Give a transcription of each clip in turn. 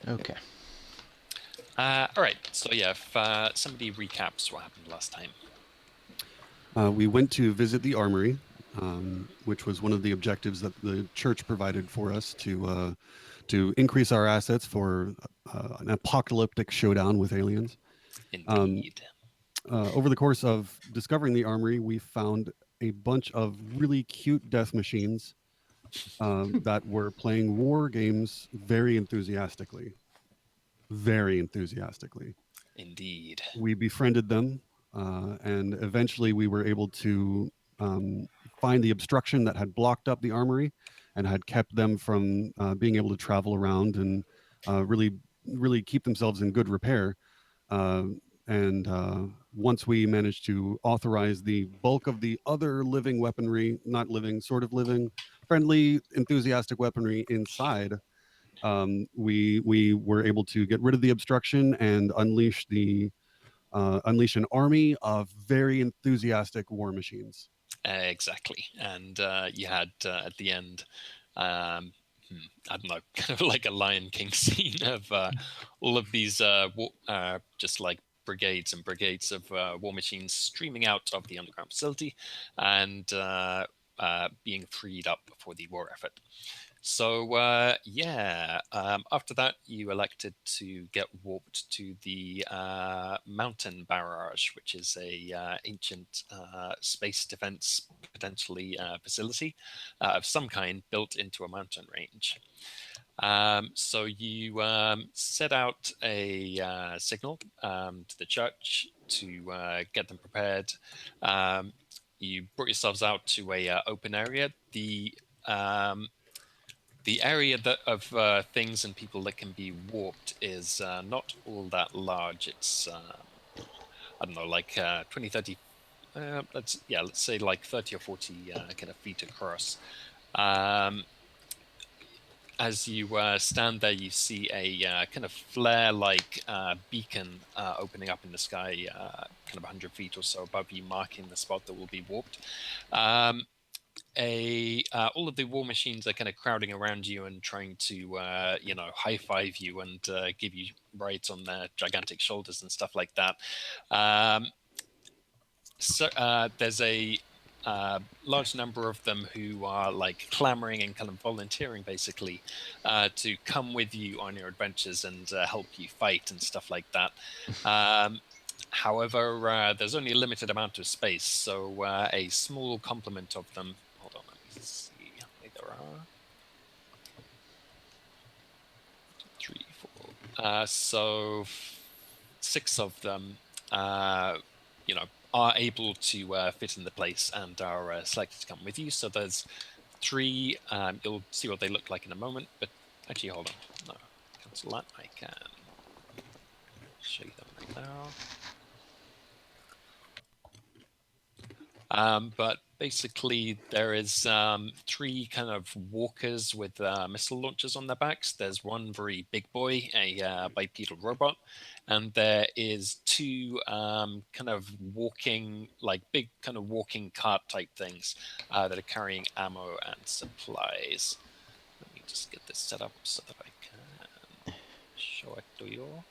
Okay. All right. So yeah, if somebody recaps what happened last time. We went to visit the armory, which was one of the objectives that the church provided for us to increase our assets for an apocalyptic showdown with aliens. Indeed. Over the course of discovering the armory, we found a bunch of really cute death machines that were playing war games very enthusiastically. Very enthusiastically. Indeed. We befriended them, and eventually we were able to find the obstruction that had blocked up the armory and had kept them from being able to travel around and really keep themselves in good repair. And once we managed to authorize the bulk of the other living weaponry, not living, sort of living, friendly, enthusiastic weaponry inside, we were able to get rid of the obstruction and unleash an army of very enthusiastic war machines. Exactly. And you had at the end, I don't know, kind of like a Lion King scene of all of these just like brigades and brigades of war machines streaming out of the underground facility and being freed up for the war effort. So after that, you elected to get warped to the mountain barrage, which is a ancient space defense potentially facility of some kind built into a mountain range. So you set out a signal to the church to get them prepared. You brought yourselves out to a open area. The area of things and people that can be warped is not all that large. It's, I don't know, like 20, 30, let's say like 30 or 40 kind of feet across. As you stand there, you see a kind of flare-like beacon opening up in the sky, kind of 100 feet or so above you, marking the spot that will be warped. All of the war machines are kind of crowding around you and trying to high five you and give you rides on their gigantic shoulders and stuff like that. So there's a large number of them who are like clamoring and kind of volunteering basically to come with you on your adventures and help you fight and stuff like that. However, there's only a limited amount of space, so a small complement of them. Hold on, let me see how many there are. 3, 4. So 6 of them, are able to fit in the place and are selected to come with you. So there's 3. You'll see what they look like in a moment. But actually, hold on. No, cancel that. I can show you them right now. But basically, there is 3 kind of walkers with missile launchers on their backs. There's one very big boy, a bipedal robot, and there is 2 kind of walking, like big kind of walking cart type things that are carrying ammo and supplies. Let me just get this set up so that I can show it to you.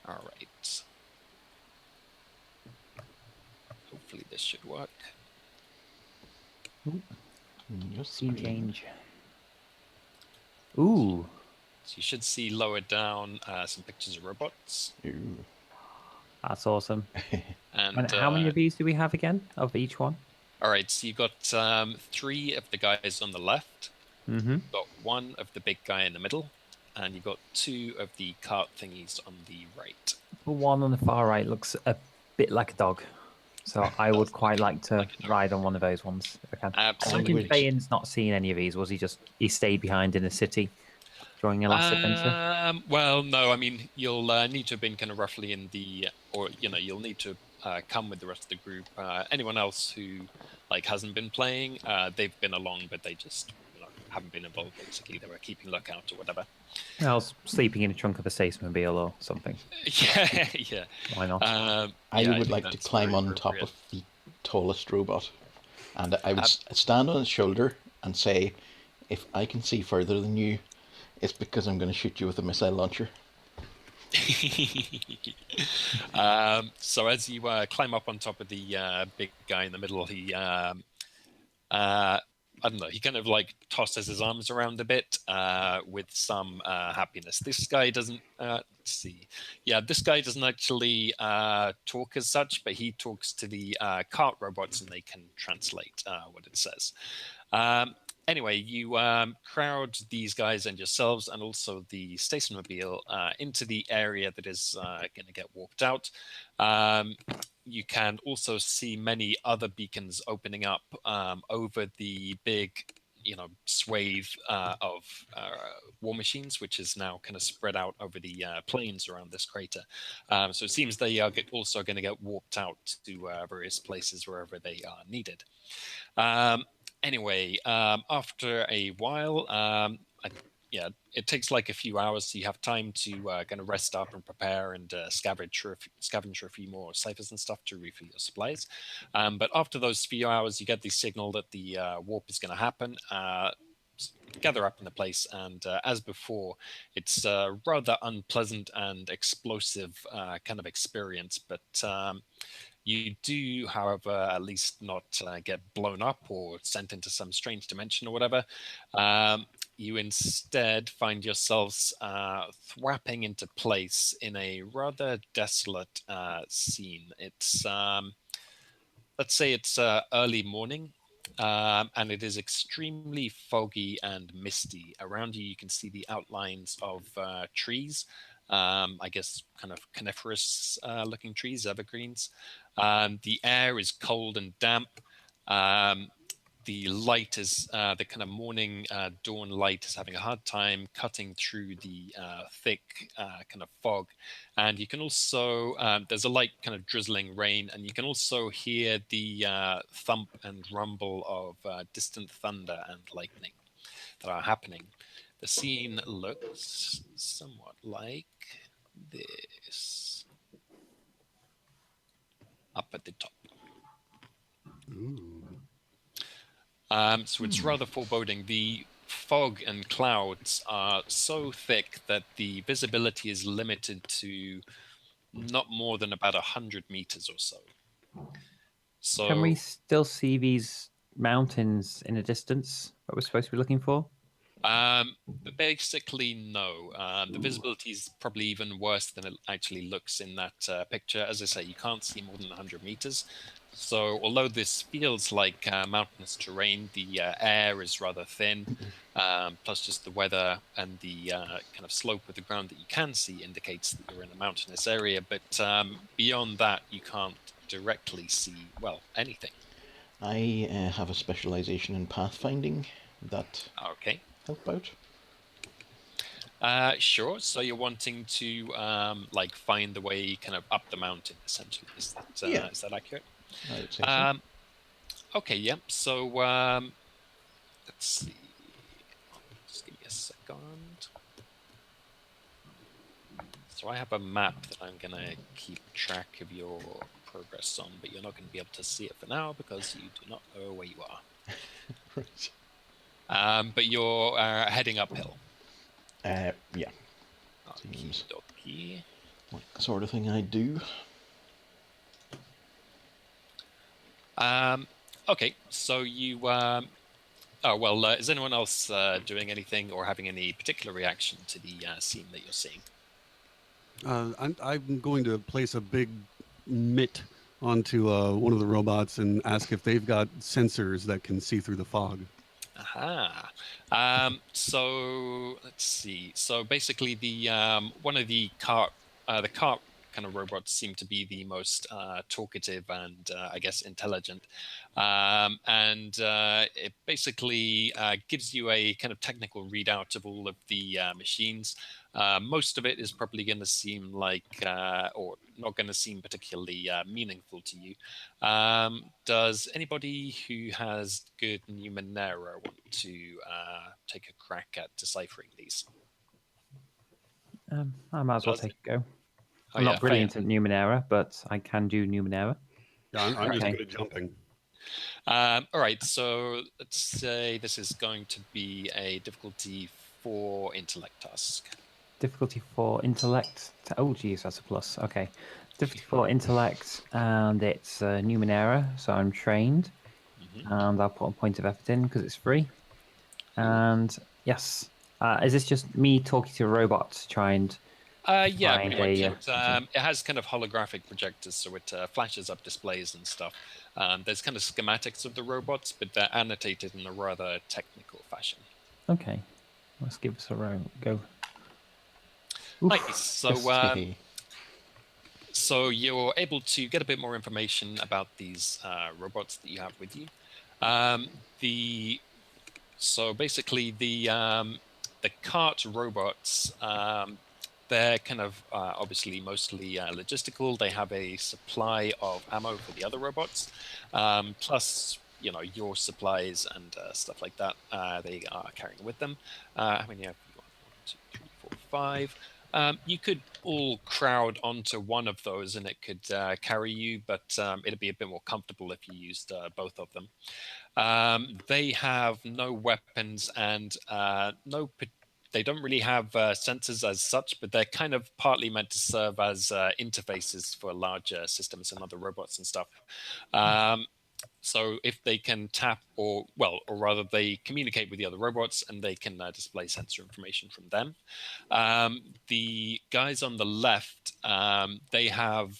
All right. Hopefully this should work. Your Scene screen. change. Ooh. So you should see lower down some pictures of robots. Ooh. That's awesome. And how many of these do we have again, of each one? All right, so you got 3 of the guys on the left. Mm-hmm. You got 1 of the big guy in the middle, and you got 2 of the cart thingies on the right. The one on the far right looks a bit like a dog. So I would quite like to ride on one of those ones if I can. Absolutely. I imagine Bayan's not seen any of these. Was he stayed behind in the city during your last adventure? Well, no. I mean, you'll need to have been kind of roughly in the, or you'll need to come with the rest of the group. Anyone else who hasn't been playing, they've been along, but they just haven't been involved. Basically, they were keeping lookout or whatever. I was sleeping in the trunk of a Statemobile or something. Yeah, yeah. Why not? I Yeah, would think like to that's climb very on top appropriate. of the tallest robot, and I would Uh, stand on his shoulder and say, "If I can see further than you, it's because I'm going to shoot you with a missile launcher." So as you climb up on top of the big guy in the middle, I don't know, he kind of like tosses his arms around a bit with some happiness. This guy doesn't, let's see. Yeah, this guy doesn't actually talk as such, but he talks to the cart robots and they can translate what it says. Um, anyway, you crowd these guys and yourselves and also the Stationmobile into the area that is going to get warped out. You can also see many other beacons opening up over the big, swathe of war machines, which is now kind of spread out over the plains around this crater. So it seems they are also going to get warped out to various places wherever they are needed. Anyway, after a while, yeah, it takes like a few hours, so you have time to kind of rest up and prepare and scavenge for a few more ciphers and stuff to refill your supplies. But after those few hours, you get the signal that the warp is going to happen. Gather up in the place, and as before, it's a rather unpleasant and explosive kind of experience, but you do, however, at least not get blown up or sent into some strange dimension or whatever. You instead find yourselves thwapping into place in a rather desolate scene. It's, let's say it's early morning, and it is extremely foggy and misty. Around you, you can see the outlines of trees. I guess kind of coniferous looking trees, evergreens. The air is cold and damp. Um, the light is the kind of morning dawn light is having a hard time cutting through the thick kind of fog, and you can also there's a light kind of drizzling rain, and you can also hear the thump and rumble of distant thunder and lightning that are happening. The scene looks somewhat like this up at the top. Ooh. So it's rather foreboding. The fog and clouds are so thick that the visibility is limited to not more than about 100 meters or so. Can we So still see these mountains in the distance that we're supposed to be looking for? but basically, no. The visibility is probably even worse than it actually looks in that picture. As I say, you can't see more than 100 meters. So although this feels like mountainous terrain, the air is rather thin, plus just the weather and the kind of slope of the ground that you can see indicates that you're in a mountainous area. But beyond that, you can't directly see, well, anything. I have a specialization in pathfinding that Okay. help out. Sure. So you're wanting to like find the way kind of up the mountain, essentially. Yeah, Is that accurate? I would say so. Okay. Yeah. So let's see. Just give me a second. So I have a map that I'm gonna keep track of your progress on, but you're not going to be able to see it for now because you do not know where you are. Right. But you're heading uphill. Yeah, Okie seems dokie. like the sort of thing I do. Okay, so you. Oh well, is anyone else doing anything or having any particular reaction to the scene that you're seeing? I'm going to place a big mitt onto one of the robots and ask if they've got sensors that can see through the fog. Aha. So let's see. So basically, the one of the cart kind of robots seem to be the most talkative and I guess intelligent, and it basically gives you a kind of technical readout of all of the machines. Most of it is probably going to seem like, or not going to seem particularly meaningful to you. Does anybody who has good Numenera want to take a crack at deciphering these? I might as well Does take it? a go. Oh I'm yeah, not brilliant Faye. at Numenera, but I can do Numenera. Yeah, I'm just Okay. good at jumping. All right, so let's say this is going to be a difficulty 4 intellect task. Difficulty 4 intellect. Oh, geez, that's a plus. Okay. Difficulty 4 intellect, and it's Numenera, so I'm trained. And I'll put a point of effort in because it's free. And yes, is this just me talking to a robot to try and Yeah, find pretty a? much. It has kind of holographic projectors, so it flashes up displays and stuff. There's kind of schematics of the robots, but they're annotated in a rather technical fashion. Okay, let's give this a go. Oof, Nice. So, just- so you're able to get a bit more information about these robots that you have with you. So basically the cart robots, they're kind of obviously mostly logistical. They have a supply of ammo for the other robots, plus your supplies and stuff like that. They are carrying with them. How many have you got? 1, 2, 3, 4, 5. You could all crowd onto one of those and it could carry you, but it'd be a bit more comfortable if you used both of them. They have no weapons and they don't really have sensors as such, but they're kind of partly meant to serve as interfaces for larger systems and other robots and stuff. So if they can tap or rather they communicate with the other robots and they can display sensor information from them. The guys on the left, they have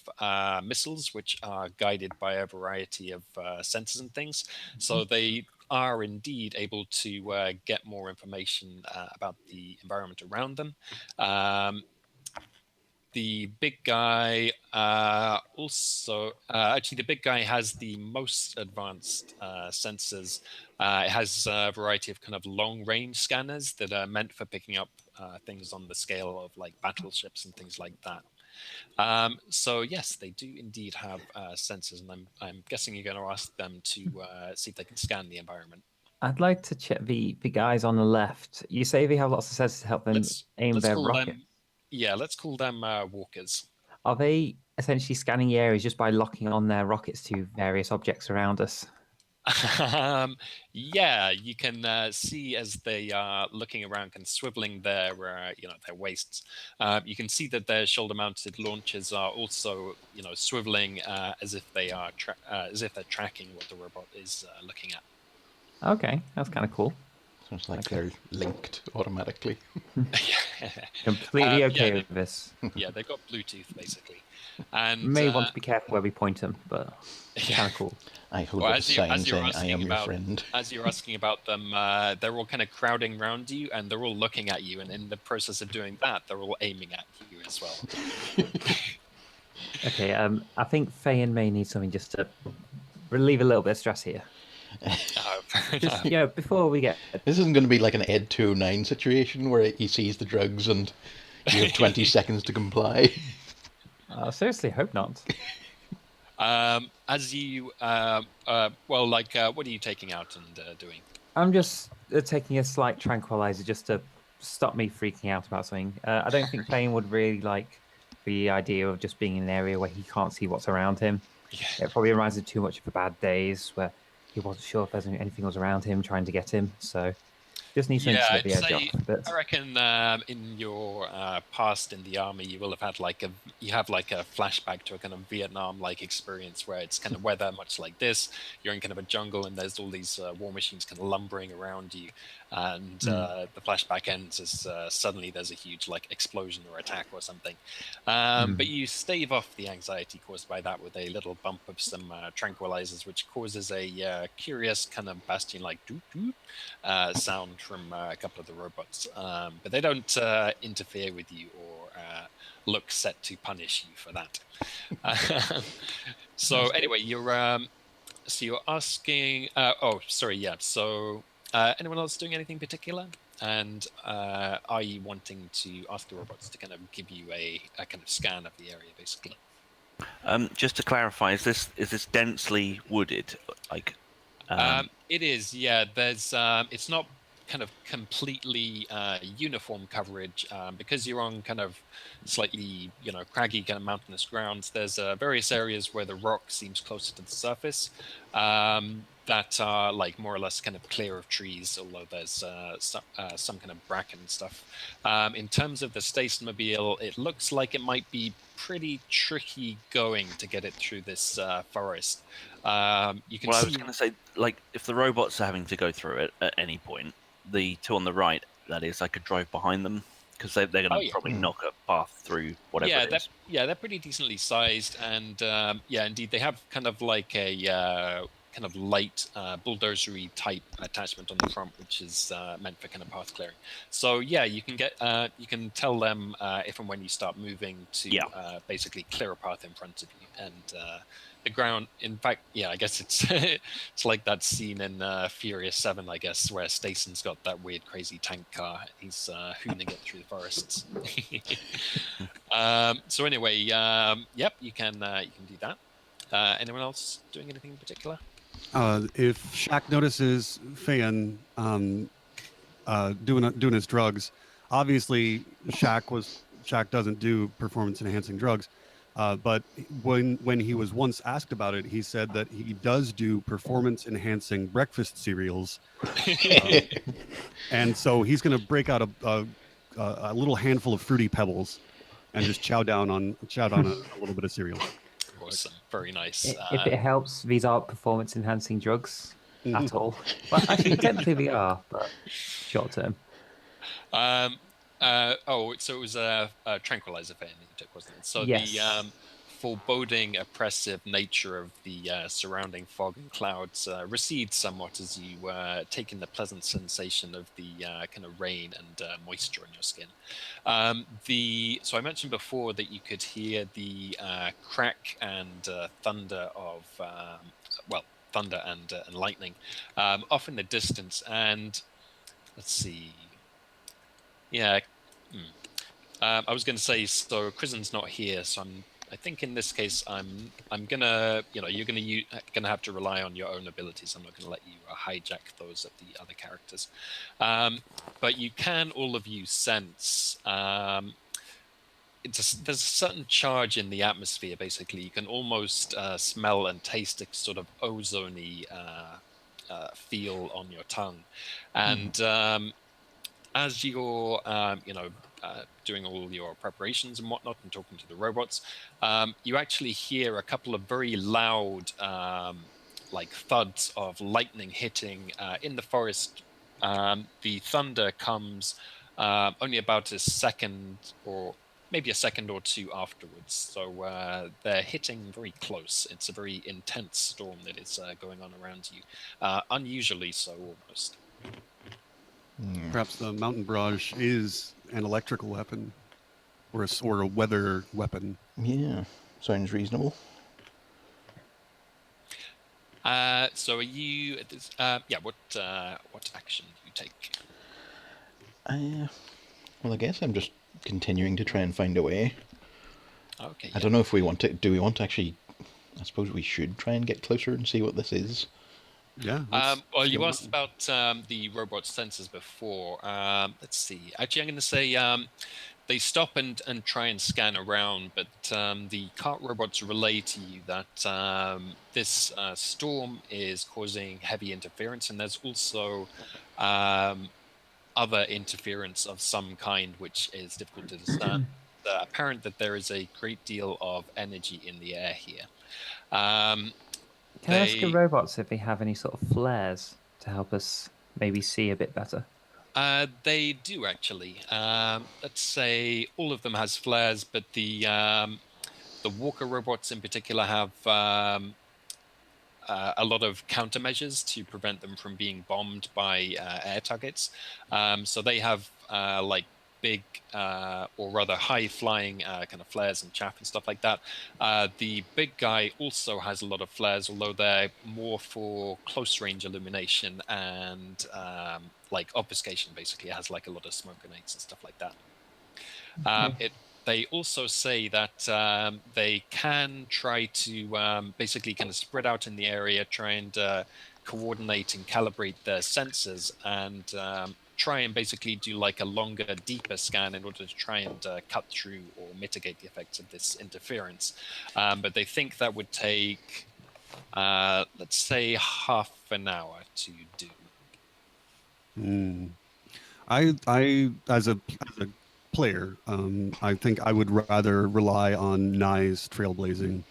missiles which are guided by a variety of sensors and things. So they are indeed able to get more information about the environment around them. The big guy actually the big guy has the most advanced sensors. It has a variety of kind of long range scanners that are meant for picking up things on the scale of like battleships and things like that. So yes, they do indeed have sensors, and I'm guessing you're going to ask them to see if they can scan the environment. I'd like to check the guys on the left. You say they have lots of sensors to help them aim Let's their call rocket. them, yeah, let's call them walkers. Are they essentially scanning the areas just by locking on their rockets to various objects around us? Yeah, you can see as they are looking around and swiveling their their waists. You can see that their shoulder-mounted launchers are also swiveling as if they are as if they're tracking what the robot is looking at. Okay, that's kind of cool. Sounds like Okay. they're linked automatically. Completely okay Yeah, with this. yeah, they've got Bluetooth basically, and May want to be careful where we point them, but yeah. kind of cool. I hold Well, up a sign saying, I am your friend. as you're asking about them, they're all kind of crowding around you, and they're all looking at you. And in the process of doing that, they're all aiming at you as well. Okay, I think Faye and May need something just to relieve a little bit of stress here. Just before we get This isn't going to be like an Ed 209 situation where he sees the drugs and you have 20 seconds to comply. seriously, hope not. As you, what are you taking out and doing? I'm just taking a slight tranquilizer just to stop me freaking out about something. I don't think Fane would really like the idea of just being in an area where he can't see what's around him. Yeah. It probably reminds him too much of the bad days where he wasn't sure if there's anything was around him trying to get him. So just need something to Yeah, get the edge off a bit. I reckon in your past in the army, you will have had like a flashback to a kind of Vietnam-like experience where it's kind of weather much like this. You're in kind of a jungle and there's all these war machines kind of lumbering around you, and the flashback ends as suddenly there's a huge like explosion or attack or something. But you stave off the anxiety caused by that with a little bump of some tranquilizers, which causes a curious kind of bastion-like doot-doot sound from a couple of the robots, but they don't interfere with you or look set to punish you for that. So anyway, you're asking. Oh, sorry. Yeah. So anyone else doing anything particular? and are you wanting to ask the robots to kind of give you a kind of scan of the area, basically? Just to clarify, is this densely wooded? Like, It is, yeah. There's it's not kind of completely uniform coverage because you're on kind of slightly, craggy kind of mountainous grounds. There's various areas where the rock seems closer to the surface that are like more or less kind of clear of trees, although there's some kind of bracken stuff. In terms of the Stationmobile, it looks like it might be pretty tricky going to get it through this forest. You can well, I see. was going to say, like, if the robots are having to go through it at any point, the two on the right, that is, I could drive behind them because they're going Oh to yeah, probably knock a path through whatever yeah, it is. they're pretty decently sized, and yeah, indeed, they have kind of like a kind of light bulldozery type attachment on the front, which is meant for kind of path clearing. So yeah, you can tell them if and when you start moving to Yeah. basically clear a path in front of you, and the ground. In fact, yeah, I guess it's it's like that scene in Furious 7, I guess, where Stacen's got that weird, crazy tank car. He's hooning it through the forests. So anyway, yep, you can do that. Anyone else doing anything in particular? If Shaq notices Fan doing his drugs, obviously Shaq doesn't do performance enhancing drugs. But when he was once asked about it, he said that he does do performance enhancing breakfast cereals, and so he's going to break out a little handful of fruity pebbles and just chow down a little bit of cereal. Awesome, very nice. If it helps, these aren't performance enhancing drugs Mhm. at all. Well, actually, technically they are, but short term. So it was a tranquilizer fan that you took, wasn't it? So Yes. the foreboding, oppressive nature of the surrounding fog and clouds recedes somewhat as you take in the pleasant sensation of the kind of rain and moisture on your skin. So I mentioned before that you could hear the crack and thunder of thunder and lightning off in the distance, and let's see. Yeah. I was going to say, so Krizen's not here, so I think in this case, I'm gonna, you're gonna have to rely on your own abilities. I'm not going to let you hijack those of the other characters. But you can, all of you, sense. There's a certain charge in the atmosphere. Basically, you can almost smell and taste a sort of ozone-y feel on your tongue, and as you're, doing all your preparations and whatnot and talking to the robots, you actually hear a couple of very loud, like thuds of lightning hitting in the forest. The thunder comes only about a second or maybe a second or two afterwards. So they're hitting very close. It's a very intense storm that is going on around you, unusually so almost. Perhaps the mountain barrage is an electrical weapon or a weather weapon. Yeah, sounds reasonable. So are you? What action do you take? Well, I guess I'm just continuing to try and find a way. Okay. I don't know if we want to. Do we want to actually? I suppose we should try and get closer and see what this is. Yeah. Well, you asked about the robot sensors before. Let's see. Actually, I'm going to say they stop and try and scan around, but the cart robots relay to you that this storm is causing heavy interference, and there's also other interference of some kind, which is difficult to discern. Apparent that there is a great deal of energy in the air here. Can I ask the robots if they have any sort of flares to help us maybe see a bit better? They do actually. Let's say all of them has flares, but the walker robots in particular have a lot of countermeasures to prevent them from being bombed by air targets. So they have like big, or rather high-flying kind of flares and chaff and stuff like that. The big guy also has a lot of flares, although they're more for close-range illumination and like obfuscation. Basically, it has like a lot of smoke grenades and stuff like that. They also say that they can try to basically kind of spread out in the area, try and coordinate and calibrate their sensors, and try and basically do like a longer, deeper scan in order to try and cut through or mitigate the effects of this interference. But they think that would take, let's say, half an hour to do. I as a player, I think I would rather rely on Nye's trailblazing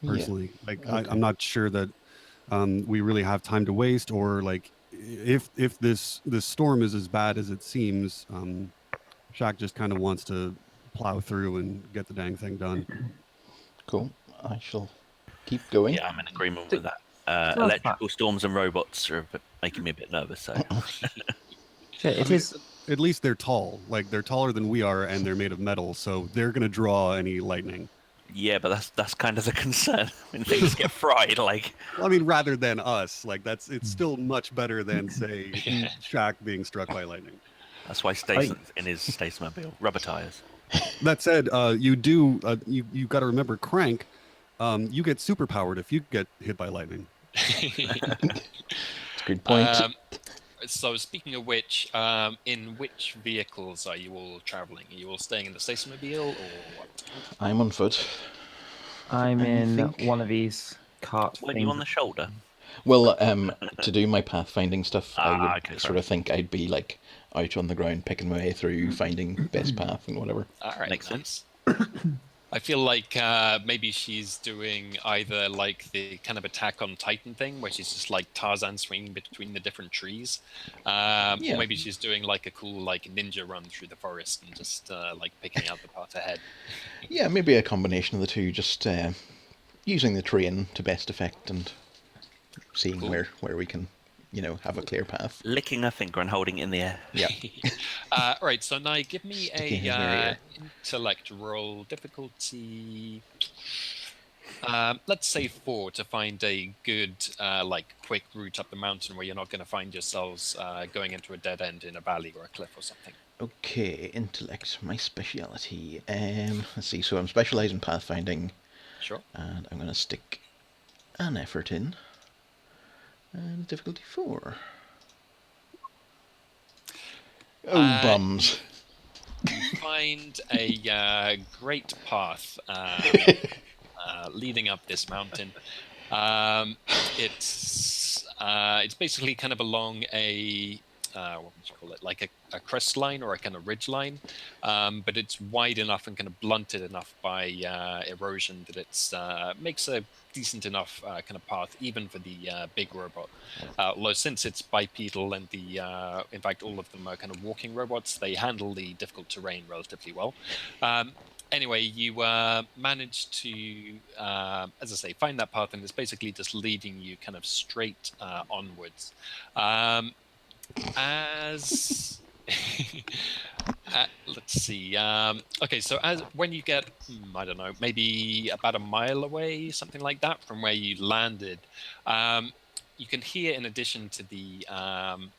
personally. Like Okay. I'm not sure that we really have time to waste, or like if this storm is as bad as it seems, Shaq just kind of wants to plow through and get the dang thing done. Cool. I shall keep going. Yeah, I'm in agreement with that. So that's fine. Electrical storms and robots are making me a bit nervous. So Shit, I it mean, is. at least they're tall. Like they're taller than we are, and they're made of metal, so they're gonna draw any lightning. yeah, but that's kind of the concern when things get fried. Like, Well, I mean, rather than us, like it's still much better than say Shaq being struck by lightning. that's why Stason's in his Stasemobile, rubber tires. That said, you got to remember, Crank, you get superpowered if you get hit by lightning. It's a good point. So speaking of which, in which vehicles are you all traveling? Are you all staying in the Stasemobile or what? I'm on foot. I'm I in think- one of these cart Weren't things. you on the shoulder? Well, to do my pathfinding stuff, I would okay, sort of think I'd be like out on the ground, picking my way through, finding best path and whatever. All right, Makes nice. I feel like maybe she's doing either like the kind of Attack on Titan thing, where she's just like Tarzan swinging between the different trees, Yeah. or maybe she's doing like a cool like ninja run through the forest and just like picking out the path ahead. Yeah, maybe a combination of the two. Just using the terrain to best effect and seeing Cool. where we can, have a clear path. Licking a finger and holding it in the air. Yeah. All right, so now give me Sticking his very a ear. intellect roll, difficulty. Let's say 4 to find a good, like, quick route up the mountain where you're not going to find yourselves going into a dead end in a valley or a cliff or something. Okay, intellect, my speciality. Let's see. So I'm specialised in pathfinding, Sure. and I'm going to stick an effort in. And difficulty 4. Oh, bums. You find a great path leading up this mountain. It's basically kind of along a what would you call it, like a crest line or a kind of ridge line, but it's wide enough and kind of blunted enough by erosion that it's makes a decent enough kind of path even for the big robot. Although since it's bipedal and in fact all of them are kind of walking robots, they handle the difficult terrain relatively well. Anyway, you manage to, as I say, find that path, and it's basically just leading you kind of straight onwards. As let's see. Okay, so when you get, I don't know, maybe about a mile away, something like that, from where you landed, you can hear, in addition to the kind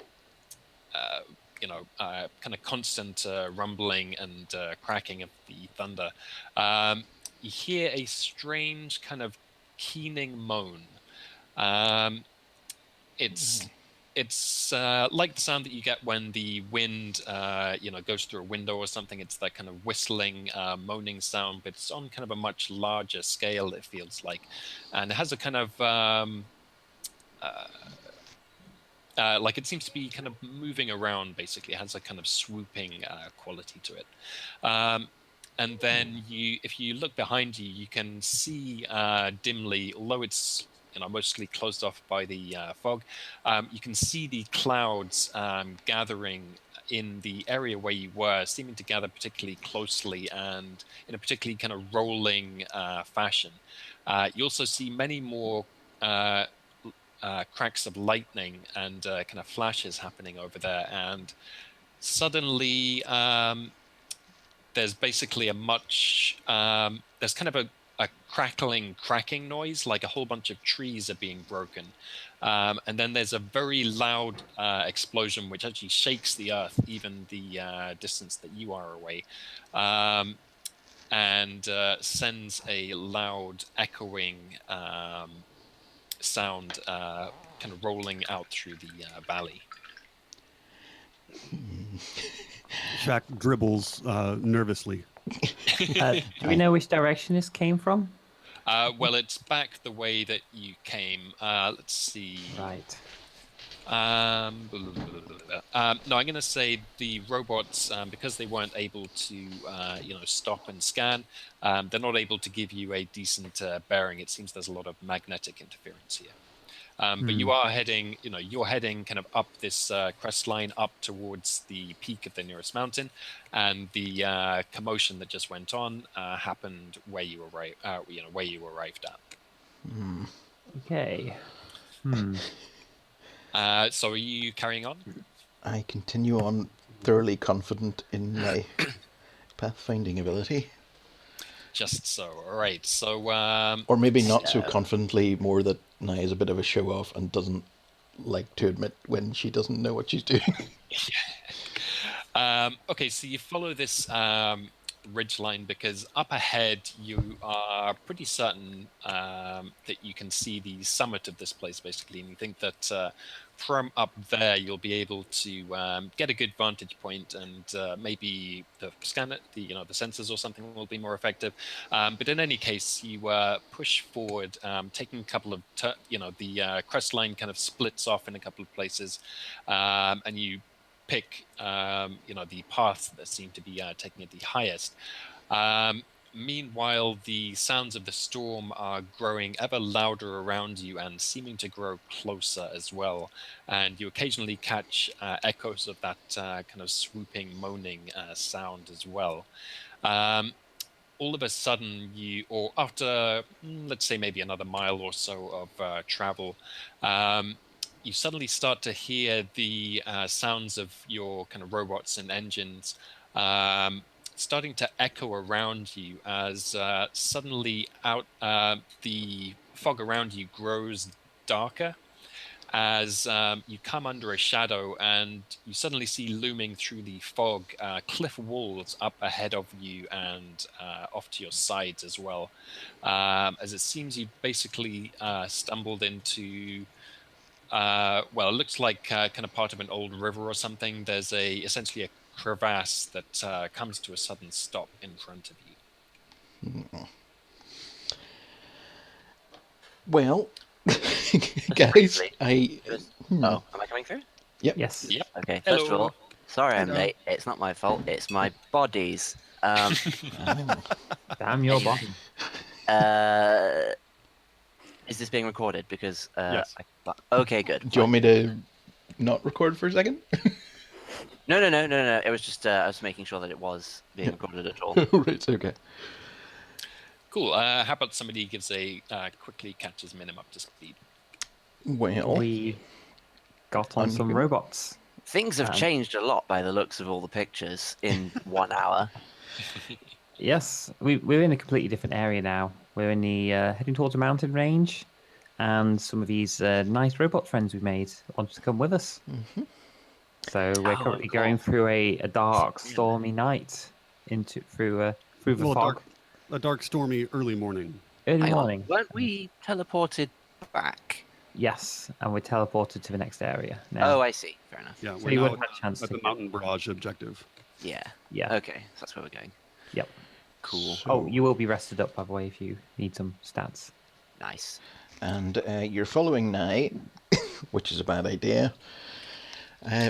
of constant rumbling and cracking of the thunder, you hear a strange kind of keening moan. It's like the sound that you get when the wind, goes through a window or something. It's that kind of whistling, moaning sound, but it's on kind of a much larger scale, it feels like, and it has a kind of like it seems to be kind of moving around. Basically, it has a kind of swooping quality to it. And then if you look behind you, you can see dimly, although it's mostly closed off by the fog. You can see the clouds gathering in the area where you were, seeming to gather particularly closely and in a particularly kind of rolling fashion. You also see many more cracks of lightning and kind of flashes happening over there, and suddenly there's basically there's kind of a crackling, cracking noise, like a whole bunch of trees are being broken. And then there's a very loud explosion, which actually shakes the earth, even the distance that you are away, and sends a loud, echoing sound kind of rolling out through the valley. Shaq dribbles nervously. Do we know which direction this came from? Well, it's back the way that you came. Let's see. Right. No, I'm going to say the robots, because they weren't able to, stop and scan. They're not able to give you a decent bearing. It seems there's a lot of magnetic interference here. But you are heading, you're heading kind of up this crest line up towards the peak of the nearest mountain, and the commotion that just went on happened where you arrived, where you arrived at. Okay. So are you carrying on? I continue on thoroughly confident in my pathfinding ability. Just so. All right. So. Or maybe not so confidently, more that Nye is a bit of a show-off and doesn't like to admit when she doesn't know what she's doing. Okay, so you follow this ridge line because up ahead you are pretty certain that you can see the summit of this place, basically, and you think that from up there you'll be able to get a good vantage point, and maybe the scanner, the sensors or something will be more effective. But in any case, you push forward, taking a couple of the crest line kind of splits off in a couple of places, and you pick the paths that seem to be taking it the highest. Meanwhile, the sounds of the storm are growing ever louder around you and seeming to grow closer as well. And you occasionally catch echoes of that kind of swooping, moaning sound as well. All of a sudden, after, let's say, maybe another mile or so of travel, you suddenly start to hear the sounds of your kind of robots and engines starting to echo around you as suddenly the fog around you grows darker as you come under a shadow, and you suddenly see looming through the fog cliff walls up ahead of you and off to your sides as well. As it seems you've basically stumbled into it looks like kind of part of an old river or something. There's essentially a crevasse that comes to a sudden stop in front of you. Well, guys, Briefly, I... Oh, am I coming through? Yep. Yes. Yep. Okay, Hello. first of all, sorry I'm Hello. late. It's not my fault. It's my body's. Damn your Anyway. body. Is this being recorded? Because Yes. okay, good. Do you want me to not record for a second? No. It was just I was making sure that it was being recorded at all. Right, okay. Cool. How about somebody gives a quickly catches Minim up to speed? Well, We got on I'm some here. robots. Things have changed a lot by the looks of all the pictures in 1 hour. Yes, we're in a completely different area now. We're in the heading towards a mountain range, and some of these nice robot friends we made want to come with us. Mm-hmm. So we're currently cool. going through a dark, stormy night through the Well, fog. a dark, stormy early morning. Early Hang on, morning. weren't we teleported back? Yes, and we're teleported to the next area now. Oh, I see. Fair enough. Yeah, so we're you now would have had a chance at to the Mountain Barrage objective. Yeah. Yeah. Okay, so that's where we're going. Yep. Cool. Oh, you will be rested up, by the way, if you need some stats. Nice. And you're following Nye, which is a bad idea,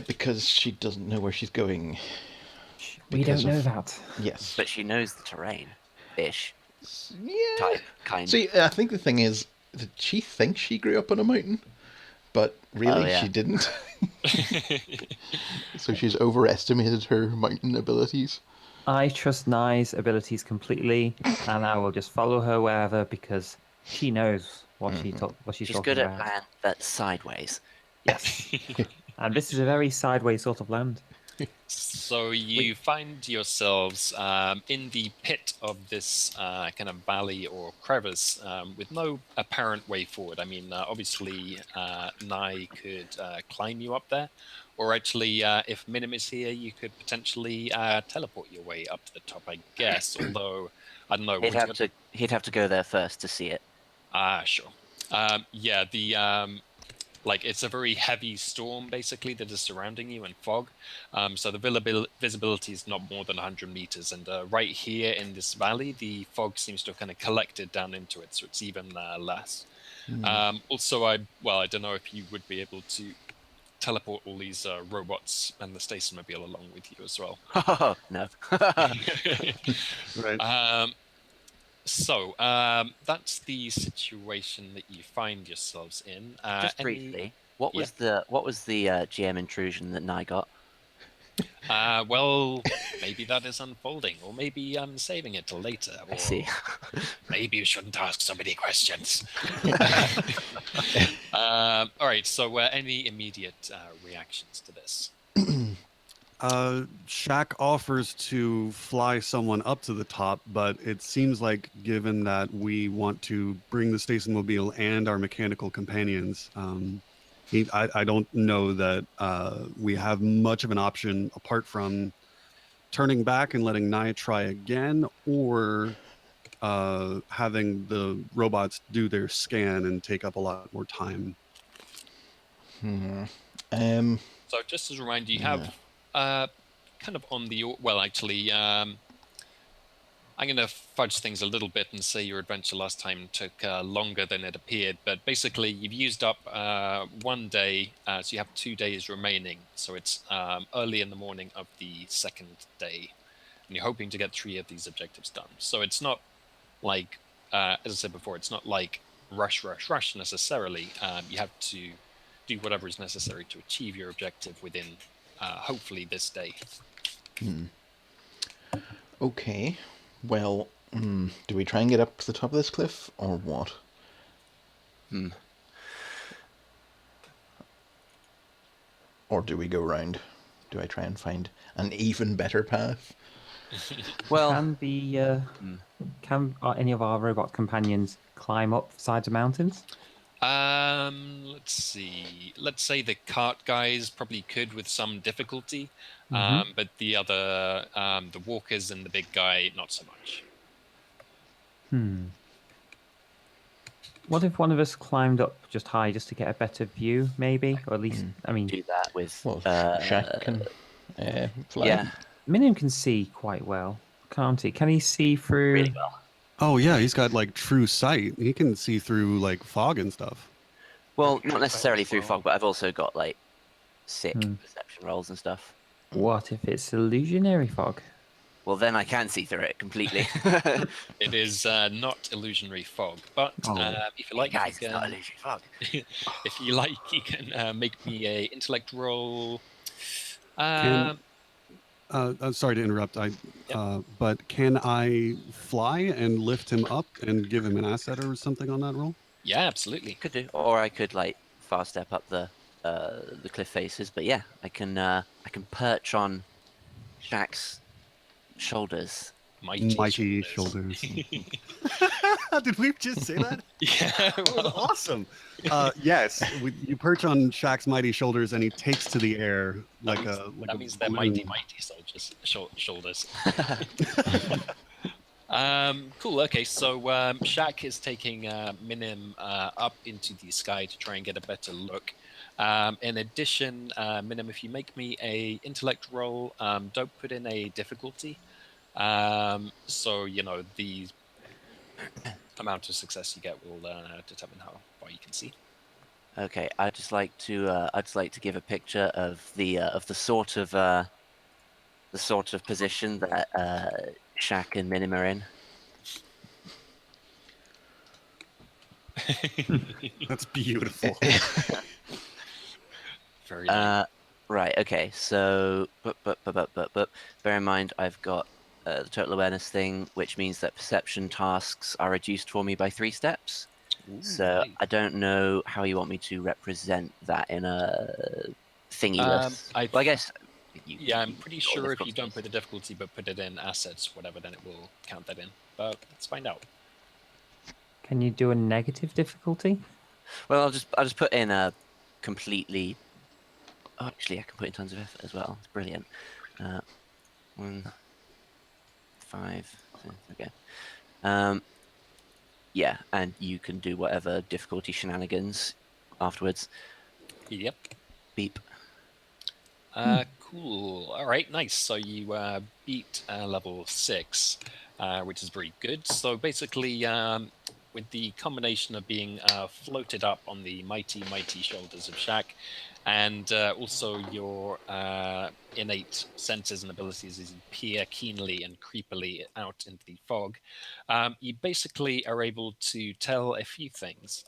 because she doesn't know where she's going. We Because don't know of- that. Yes. But she knows the terrain. Ish. Yeah. Type. Kind. See, I think the thing is that she thinks she grew up on a mountain, but really Oh, yeah. she didn't. So she's overestimated her mountain abilities. I trust Nye's abilities completely, and I will just follow her wherever because she knows what she's She's talking good at about. land that's sideways. Yes. And this is a very sideways sort of land. So you find yourselves in the pit of this kind of valley or crevice with no apparent way forward. I mean, obviously, Nai could climb you up there, or actually, if Minim is here, you could potentially teleport your way up to the top, I guess. Although, I don't know. He'd have to go there first to see it. Sure. Yeah, the like it's a very heavy storm basically that is surrounding you and fog. So the visibility is not more than 100 meters, and right here in this valley, the fog seems to have kind of collected down into it, so it's even less. Also, I don't know if you would be able to teleport all these robots and the station mobile along with you as well. No. Right. So that's the situation that you find yourselves in. Just briefly, what was the GM intrusion that Nye got? Well, maybe that is unfolding, or maybe I'm saving it till later. Or I see. maybe you shouldn't ask so many questions. All right. So, any immediate reactions to this? Shaq offers to fly someone up to the top, but it seems like given that we want to bring the station mobile and our mechanical companions, I don't know that we have much of an option apart from turning back and letting Nia try again, or having the robots do their scan and take up a lot more time. So, just as a reminder, you have kind of on the actually. I'm going to fudge things a little bit and say your adventure last time took longer than it appeared. But basically, you've used up 1 day, so you have 2 days remaining. So it's early in the morning of the second day. And you're hoping to get 3 of these objectives done. So it's not like, as I said before, it's not like rush necessarily. You have to do whatever is necessary to achieve your objective within, hopefully, this day. Okay. Well, do we try and get up to the top of this cliff, or what? Or do we go round? Do I try and find an even better path? Well, can any of our robot companions climb up sides of mountains? Let's see. Let's say the cart guys probably could with some difficulty, but the other, the walkers and the big guy, not so much. What if one of us climbed up just high just to get a better view, maybe? Or at least, I mean, do that with. Well, Shaq can fly. Yeah, Minim can see quite well, can't he? Can he see through? really well. Oh yeah, he's got like true sight. He can see through like fog and stuff. Well, not necessarily through fog, but I've also got like sick perception rolls and stuff. What if it's illusionary fog? Well, then I can see through it completely. It is not illusionary fog, but if you like, Guys, it's not illusionary fog. if you like, you can make me a intellect roll. Sorry to interrupt. But can I fly and lift him up and give him an asset or something on that roll? Yeah, absolutely. Could do, or I could like fast step up the cliff faces. But yeah, I can perch on Shaq's shoulders. Mighty shoulders. Did we just say that? Yeah, That was awesome. Yes, you perch on Shaq's mighty shoulders, and he takes to the air like that means they're balloon. mighty soldiers shoulders. Cool. Okay, so Shaq is taking Minim up into the sky to try and get a better look. In addition, Minim, if you make me a intellect roll, don't put in a difficulty. So the amount of success you get will determine how far you can see. Okay, I'd just like to give a picture of the sort of position that Shaq and Minim are in. That's beautiful. Very nice. Right. Okay. So, but bear in mind, I've got the total awareness thing, which means that perception tasks are reduced for me by 3 steps. Ooh, So nice. I don't know how you want me to represent that in a thingy list. I guess Yeah, I'm pretty got sure if you difficulty. don't put the difficulty but put it in assets, whatever, then it will count that in. But let's find out. Can you do a negative difficulty? Well, I'll just put in a completely. Oh, actually, I can put in tons of effort as well. It's brilliant. 1, 5. Okay. Yeah, and you can do whatever difficulty shenanigans afterwards. Yep. Beep. Cool. All right, nice. So you beat level 6, which is very good. So basically, with the combination of being floated up on the mighty, mighty shoulders of Shaq, and also your innate senses and abilities as you peer keenly and creepily out into the fog, you basically are able to tell a few things.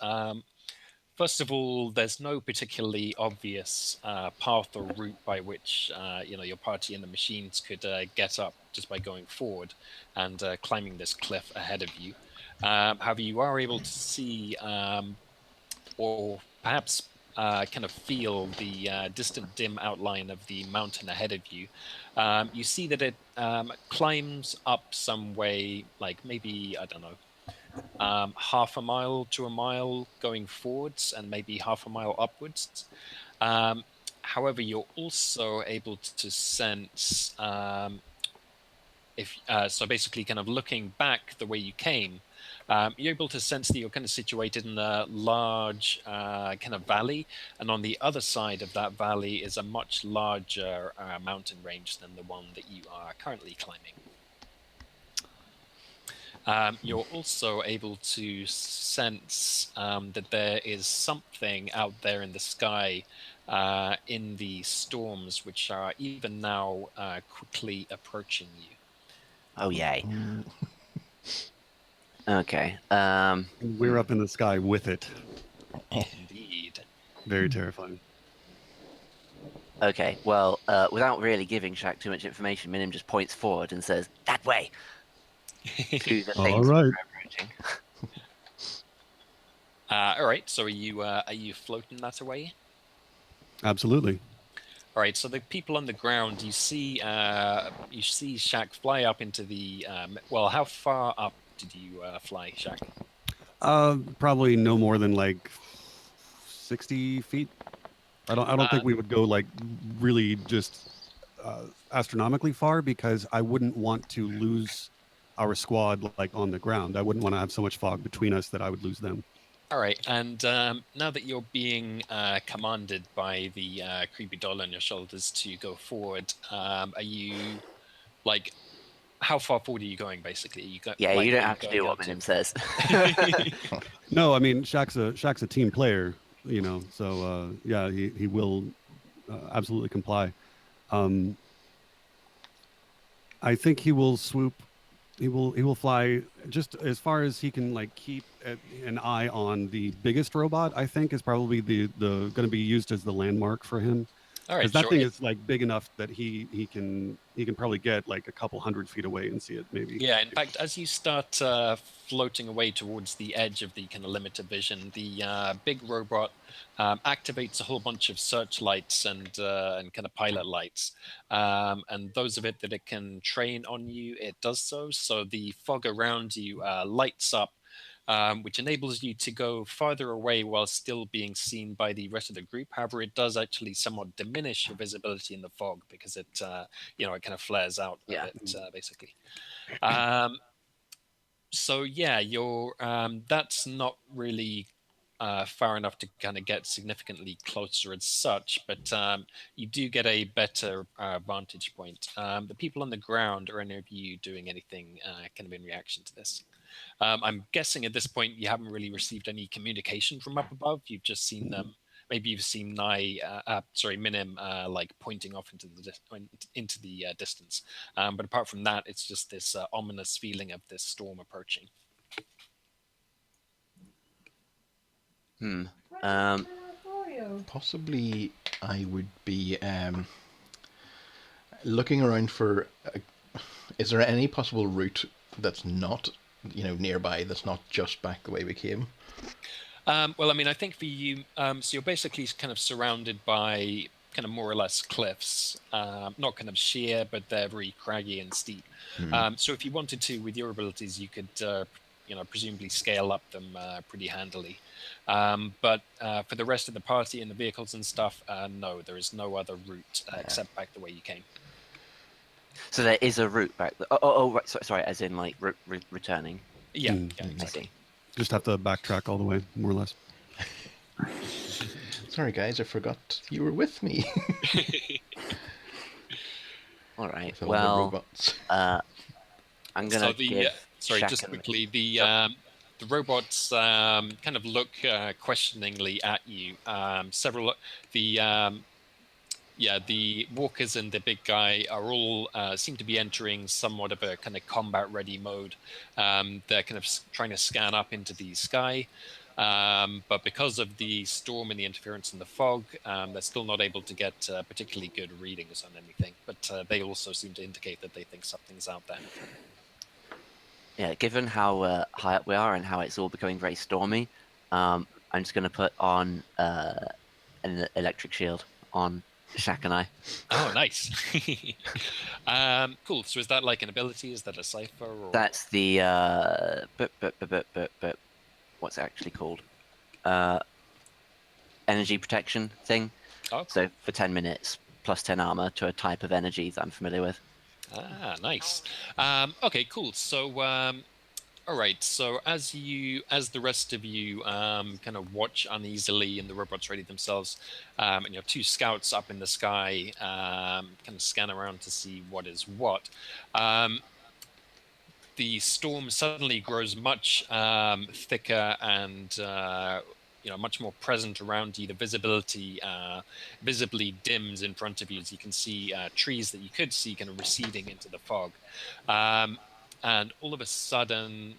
First of all, there's no particularly obvious path or route by which your party and the machines could get up just by going forward and climbing this cliff ahead of you. However, you are able to see or perhaps kind of feel the distant dim outline of the mountain ahead of you. You see that it climbs up some way, like maybe, I don't know, half a mile to a mile going forwards and maybe half a mile upwards. However, you're also able to sense so basically kind of looking back the way you came, you're able to sense that you're kind of situated in a large kind of valley, and on the other side of that valley is a much larger mountain range than the one that you are currently climbing. You're also able to sense that there is something out there in the sky in the storms, which are even now quickly approaching you. Oh, yay. Mm. Okay. We're up in the sky with it. Indeed. Very terrifying. Okay. Well, without really giving Shaq too much information, Minim just points forward and says, "That way." To the All things right. we're approaching. All right. So are you floating that away? Absolutely. All right. So the people on the ground, you see Shaq fly up into the. Well, how far up did you fly, Shaq? Probably no more than like 60 feet. I don't think we would go like really just astronomically far, because I wouldn't want to lose our squad like on the ground. I wouldn't want to have so much fog between us that I would lose them. All right, and now that you're being commanded by the creepy doll on your shoulders to go forward, are you like, how far forward are you going? Basically, Yeah, like, you don't are you have to going do what out to? Minim says. No, I mean Shaq's a team player, so yeah, he will absolutely comply. I think he will swoop. He will fly just as far as he can, like keep an eye on the biggest robot. I think is probably the going to be used as the landmark for him, All because right, that sure. thing is like big enough that he can probably get like a couple 100 feet away and see it maybe. Yeah, in fact, as you start floating away towards the edge of the kind of limited vision, the big robot activates a whole bunch of searchlights and kind of pilot lights. And those of it that it can train on you, it does so. So the fog around you lights up, which enables you to go farther away while still being seen by the rest of the group. However, it does actually somewhat diminish your visibility in the fog because it kind of flares out a Yeah. bit, basically. So yeah, you're that's not really far enough to kind of get significantly closer as such, but you do get a better vantage point. The people on the ground, are any of you doing anything kind of in reaction to this? I'm guessing at this point you haven't really received any communication from up above. You've just seen them. Maybe you've seen Minim, like pointing off into the distance. But apart from that, it's just this ominous feeling of this storm approaching. Possibly, I would be looking around for. Is there any possible route that's not, nearby? That's not just back the way we came. Well, I mean, I think for you, so you're basically kind of surrounded by kind of more or less cliffs, not kind of sheer, but they're very craggy and steep. So if you wanted to, with your abilities, you could, presumably scale up them pretty handily. But for the rest of the party and the vehicles and stuff, no, there is no other route except back the way you came. So there is a route back. Right. Sorry, as in like returning. Yeah, Mm. yeah, I exactly. see. Just have to backtrack all the way, more or less. Sorry, guys, I forgot you were with me. All right. With all the Well, robots. I'm gonna give. Sorry, just Shaken- quickly, the robots kind of look questioningly at you. The walkers and the big guy are all seem to be entering somewhat of a kind of combat-ready mode. They're kind of trying to scan up into the sky, but because of the storm and the interference in the fog, they're still not able to get particularly good readings on anything. But they also seem to indicate that they think something's out there. Yeah, given how high up we are and how it's all becoming very stormy, I'm just gonna put on an electric shield on Shaq and I. Oh, nice. Cool. So is that like an ability? Is that a cipher? Or... That's the what's it actually called? Energy protection thing. Oh, cool. So for 10 minutes plus 10 armor to a type of energy that I'm familiar with. Ah, nice. Okay, cool. So, all right. So as the rest of you kind of watch uneasily and the robots ready themselves, and you have two scouts up in the sky, kind of scan around to see what is what. The storm suddenly grows much thicker and much more present around you. The visibility visibly dims in front of you as you can see trees that you could see kind of receding into the fog. And all of a sudden,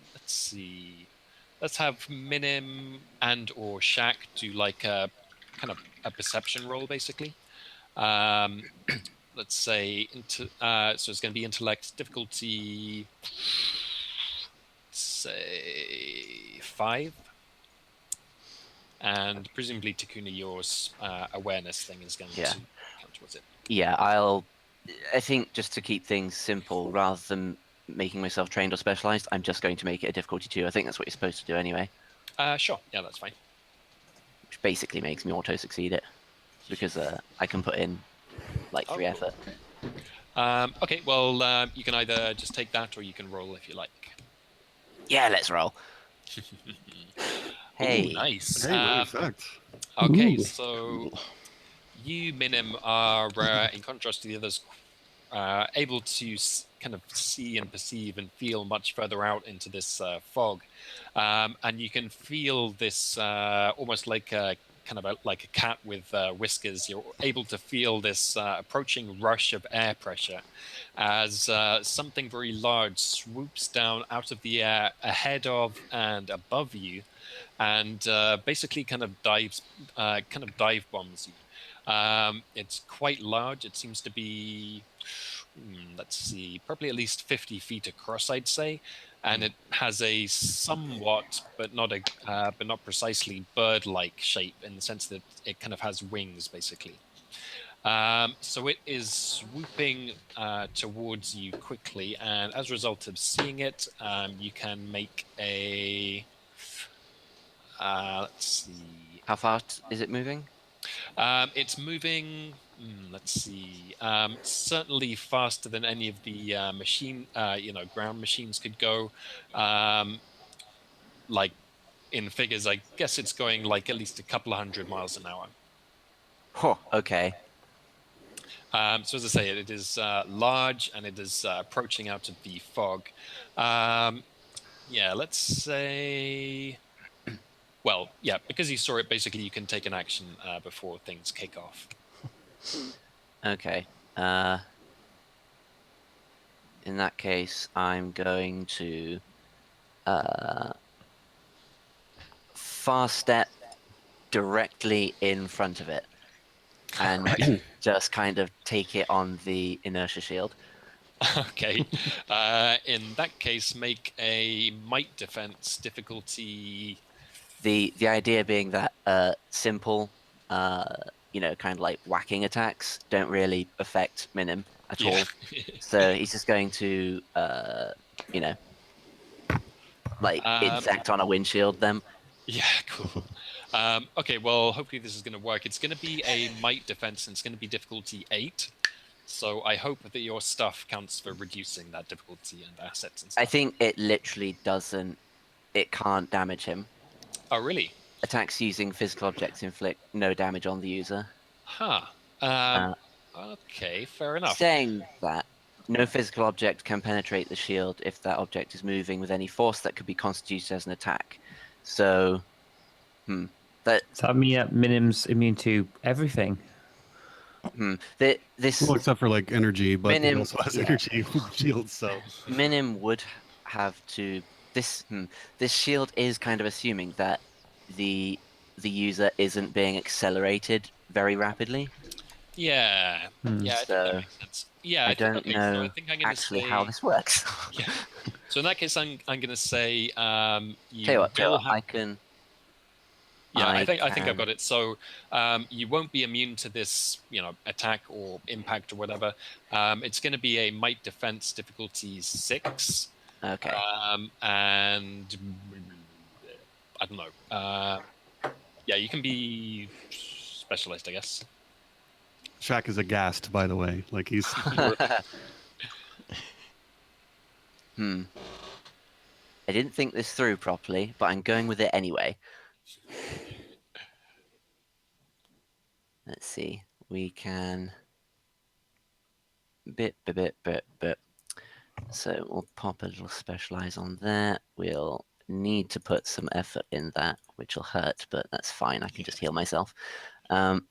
let's have Minim and or Shaq do like a kind of a perception roll, basically. Let's say so it's going to be intellect difficulty, say 5, and presumably Takuna, your awareness thing is going to count towards it. Yeah, I think just to keep things simple, rather than making myself trained or specialized, I'm just going to make it a difficulty 2. I think that's what you're supposed to do anyway. Sure, yeah, that's fine. Which basically makes me auto succeed it because I can put in like 3 effort. Okay, well, you can either just take that or you can roll if you like. Yeah, let's roll. Hey, Ooh, nice. Hey, nice effect. Okay, Ooh. so you, Minim, are in contrast to the others, able to kind of see and perceive and feel much further out into this fog, and you can feel this almost like a like a cat with whiskers. You're able to feel this approaching rush of air pressure as something very large swoops down out of the air ahead of and above you, and basically kind of dive bombs you. It's quite large. It seems to be, let's see, probably at least 50 feet across, I'd say, and it has a somewhat, but not precisely bird-like shape in the sense that it kind of has wings, basically. So it is swooping towards you quickly, and as a result of seeing it, you can make a. Let's see. how fast is it moving? It's moving. Let's see. Certainly faster than any of the ground machines could go. Like in figures, I guess it's going like at least a couple of 100 miles an hour. Oh, okay. So as I say, it is large and it is approaching out of the fog. Yeah, let's say. Well, yeah, because you saw it, basically you can take an action before things kick off. Okay. In that case, I'm going to fast step directly in front of it and just kind of take it on the inertia shield. Okay. In that case, make a might defense difficulty. The idea being that simple kind of like whacking attacks don't really affect Minim at Yeah. all. So he's just going to, like insect on a windshield them. Yeah, cool. Okay, well, hopefully this is going to work. It's going to be a might defense, and it's going to be difficulty 8. So I hope that your stuff counts for reducing that difficulty and assets and stuff. I think it literally doesn't. It can't damage him. Oh, really? Attacks using physical objects inflict no damage on the user. Huh. Okay, fair enough. Saying that, no physical object can penetrate the shield if that object is moving with any force that could be constituted as an attack. So, Does that mean that Minim's immune to everything? This Well, except for like energy, but it Minim- also has yeah. energy shields. So Minim would have to. This shield is kind of assuming that the user isn't being accelerated very rapidly. Yeah. Yeah, I think that So, makes sense. Yeah, I don't okay, know so I think I'm gonna actually say, how this works. Yeah. So in that case, I'm gonna say you Tell you will what, have. I can. Yeah, I think I've can- got it. So you won't be immune to this, attack or impact or whatever. It's going to be a might defense difficulty 6. Okay. And I don't know. Yeah, you can be specialist, I guess. Shaq is aghast, by the way. Like he's I didn't think this through properly, but I'm going with it anyway. Let's see. We can bit. So we'll pop a little specialize on that. We'll need to put some effort in that, which will hurt, but that's fine. I can just heal myself. And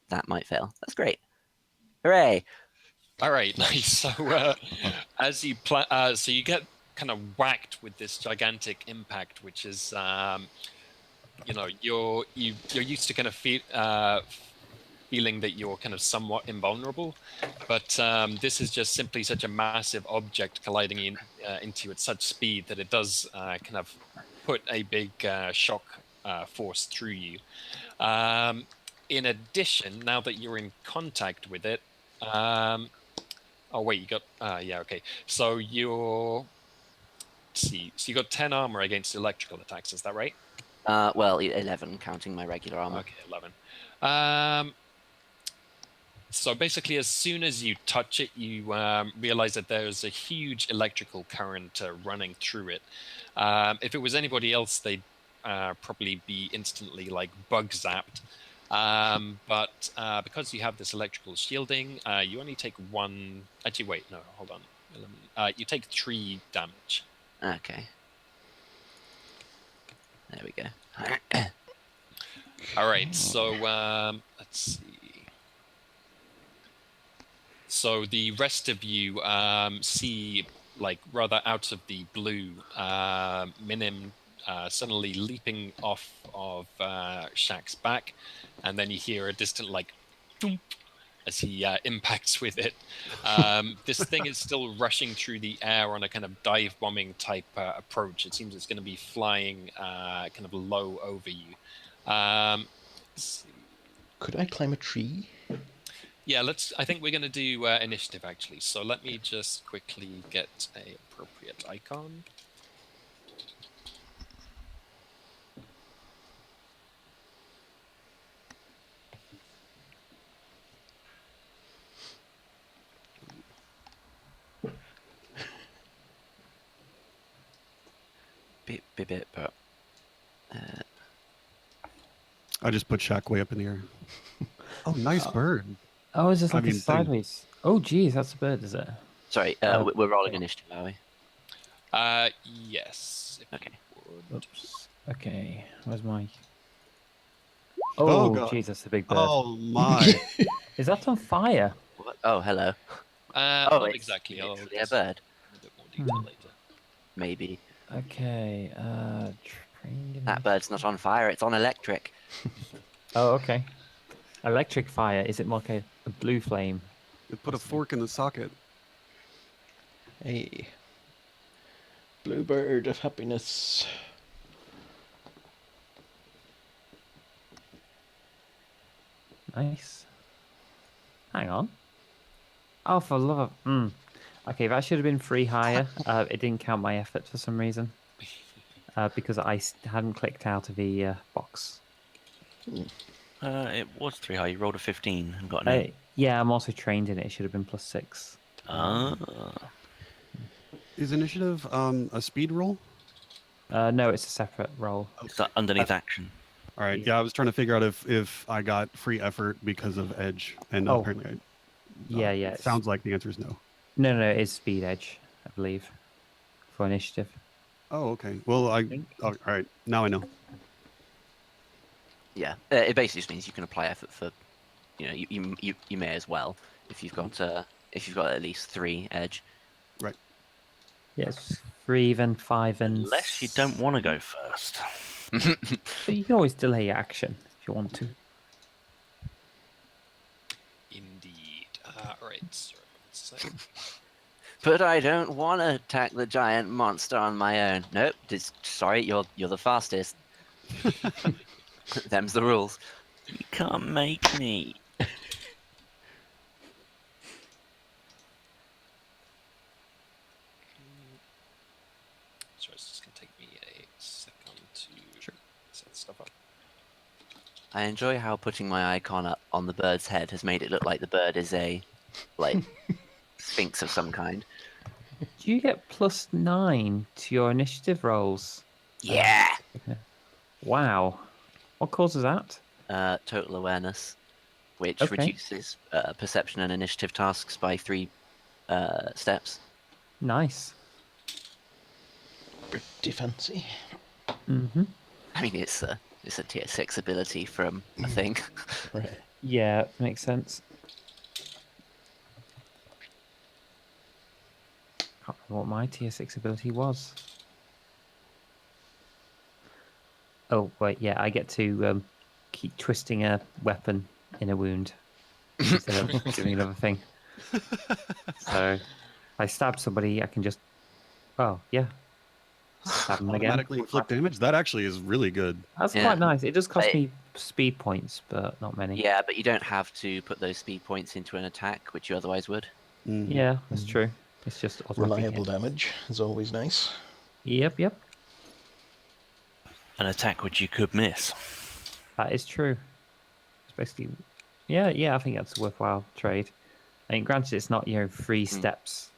that might fail. That's great. Hooray! All right, nice. So as you so you get kind of whacked with this gigantic impact, which is you're used to kind of feeling that you're kind of somewhat invulnerable, but this is just simply such a massive object colliding into you at such speed that it does kind of put a big shock force through you. In addition, now that you're in contact with it, oh wait, you got yeah, okay. So let's see. So you got 10 armor against electrical attacks. Is that right? Well, 11 counting my regular armor. Okay, 11. So basically, as soon as you touch it, you realize that there's a huge electrical current running through it. If it was anybody else, they'd probably be instantly like bug zapped. But because you have this electrical shielding, you only take 1. Actually, wait, no, hold on. You take 3 damage. Okay. There we go. All right, so let's see. So the rest of you see, like rather out of the blue, Minim suddenly leaping off of Shaq's back, and then you hear a distant like thump as he impacts with it. This thing is still rushing through the air on a kind of dive bombing type approach. It seems it's going to be flying kind of low over you. Let's see. Could I climb a tree? Yeah, I think we're going to do initiative, actually. So let me just quickly get a appropriate icon. But I just put Shaq way up in the air. Oh, nice bird. Oh, it's just I like mean, a thing. sideways. Oh, geez, that's a bird, is it? sorry, we're rolling initiative, are we? Yes. If Okay. you would. Oops. Okay, where's my... Oh, Oh, God. jeez, that's a big bird. Oh my! Is that on fire? What? Oh, hello. Not it's exactly. I'll literally a just bird. a bit more detail later. Maybe. Okay, trained... That bird's not on fire, it's on electric. Oh, okay. Electric fire, is it more like a blue flame? It put a fork in the socket. Hey. Bluebird of happiness. Nice. Hang on. Oh, for love of... Okay, that should have been 3 higher. It didn't count my effort for some reason. Because I hadn't clicked out of the box. It was 3 high. You rolled a 15 and got an 8. Yeah, I'm also trained in it. It should have been +6. Is initiative a speed roll? No, it's a separate roll. Is that underneath action? All right. Yeah, I was trying to figure out if I got free effort because of edge, and apparently, Yeah. It sounds like the answer is no. No, it is speed edge, I believe, for initiative. Oh, okay. Well, all right. Now I know. Yeah, it basically just means you can apply effort for, you may as well if you've got at least 3 edge. Right. Yes, 3, then 5, and... Unless you don't want to go first. But you can always delay your action if you want to. Indeed. Right. Sorry, one sec. But I don't want to attack the giant monster on my own. Nope. Sorry, you're the fastest. Them's the rules. You can't make me. Sorry, it's just going to take me a second to set stuff up. I enjoy how putting my icon up on the bird's head has made it look like the bird is a, sphinx of some kind. Do you get +9 to your initiative rolls? Yeah! Wow. What causes that? Total awareness, which Okay. reduces perception and initiative tasks by 3 steps. Nice. Pretty fancy. Mm-hmm. I mean, it's a tier 6 ability from a thing. Right. Yeah, makes sense. Can't remember what my tier 6 ability was. Oh, wait, yeah, I get to keep twisting a weapon in a wound instead of doing another thing. So, if I stab somebody, I can just... Oh, yeah. Stab them again. Automatically inflict damage. That actually is really good. That's Yeah. quite nice. It does cost me speed points, but not many. Yeah, but you don't have to put those speed points into an attack, which you otherwise would. Mhm. Yeah, that's true. It's just automatic Reliable hit. damage is always nice. Yep. An attack which you could miss. That is true. It's basically... Yeah, I think that's a worthwhile trade. I mean, granted, it's not, 3 steps.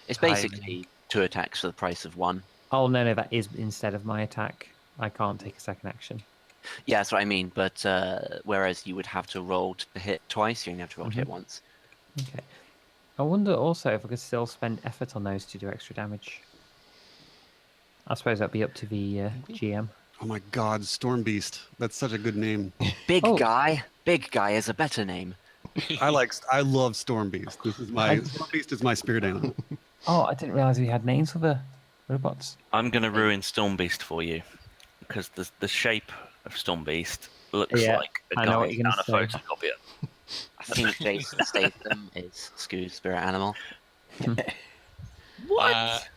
It's higher. basically 2 attacks for the price of 1. Oh, no, that is instead of my attack. I can't take a second action. Yeah, that's what I mean. But whereas you would have to roll to hit twice, you only have to roll to hit once. Okay. I wonder also if I could still spend effort on those to do extra damage. I suppose that'd be up to the GM. Oh my God, Storm Beast. That's such a good name. Big Oh. Guy. Big Guy is a better name. I love Storm Beast. Storm Beast is my spirit animal. Oh, I didn't realize we had names for the robots. I'm going to ruin Storm Beast for you because the shape of Storm Beast looks Yeah, like a I know guy what you're down gonna a say. photocopier. I think Jason Statham is Scoo's spirit animal. What?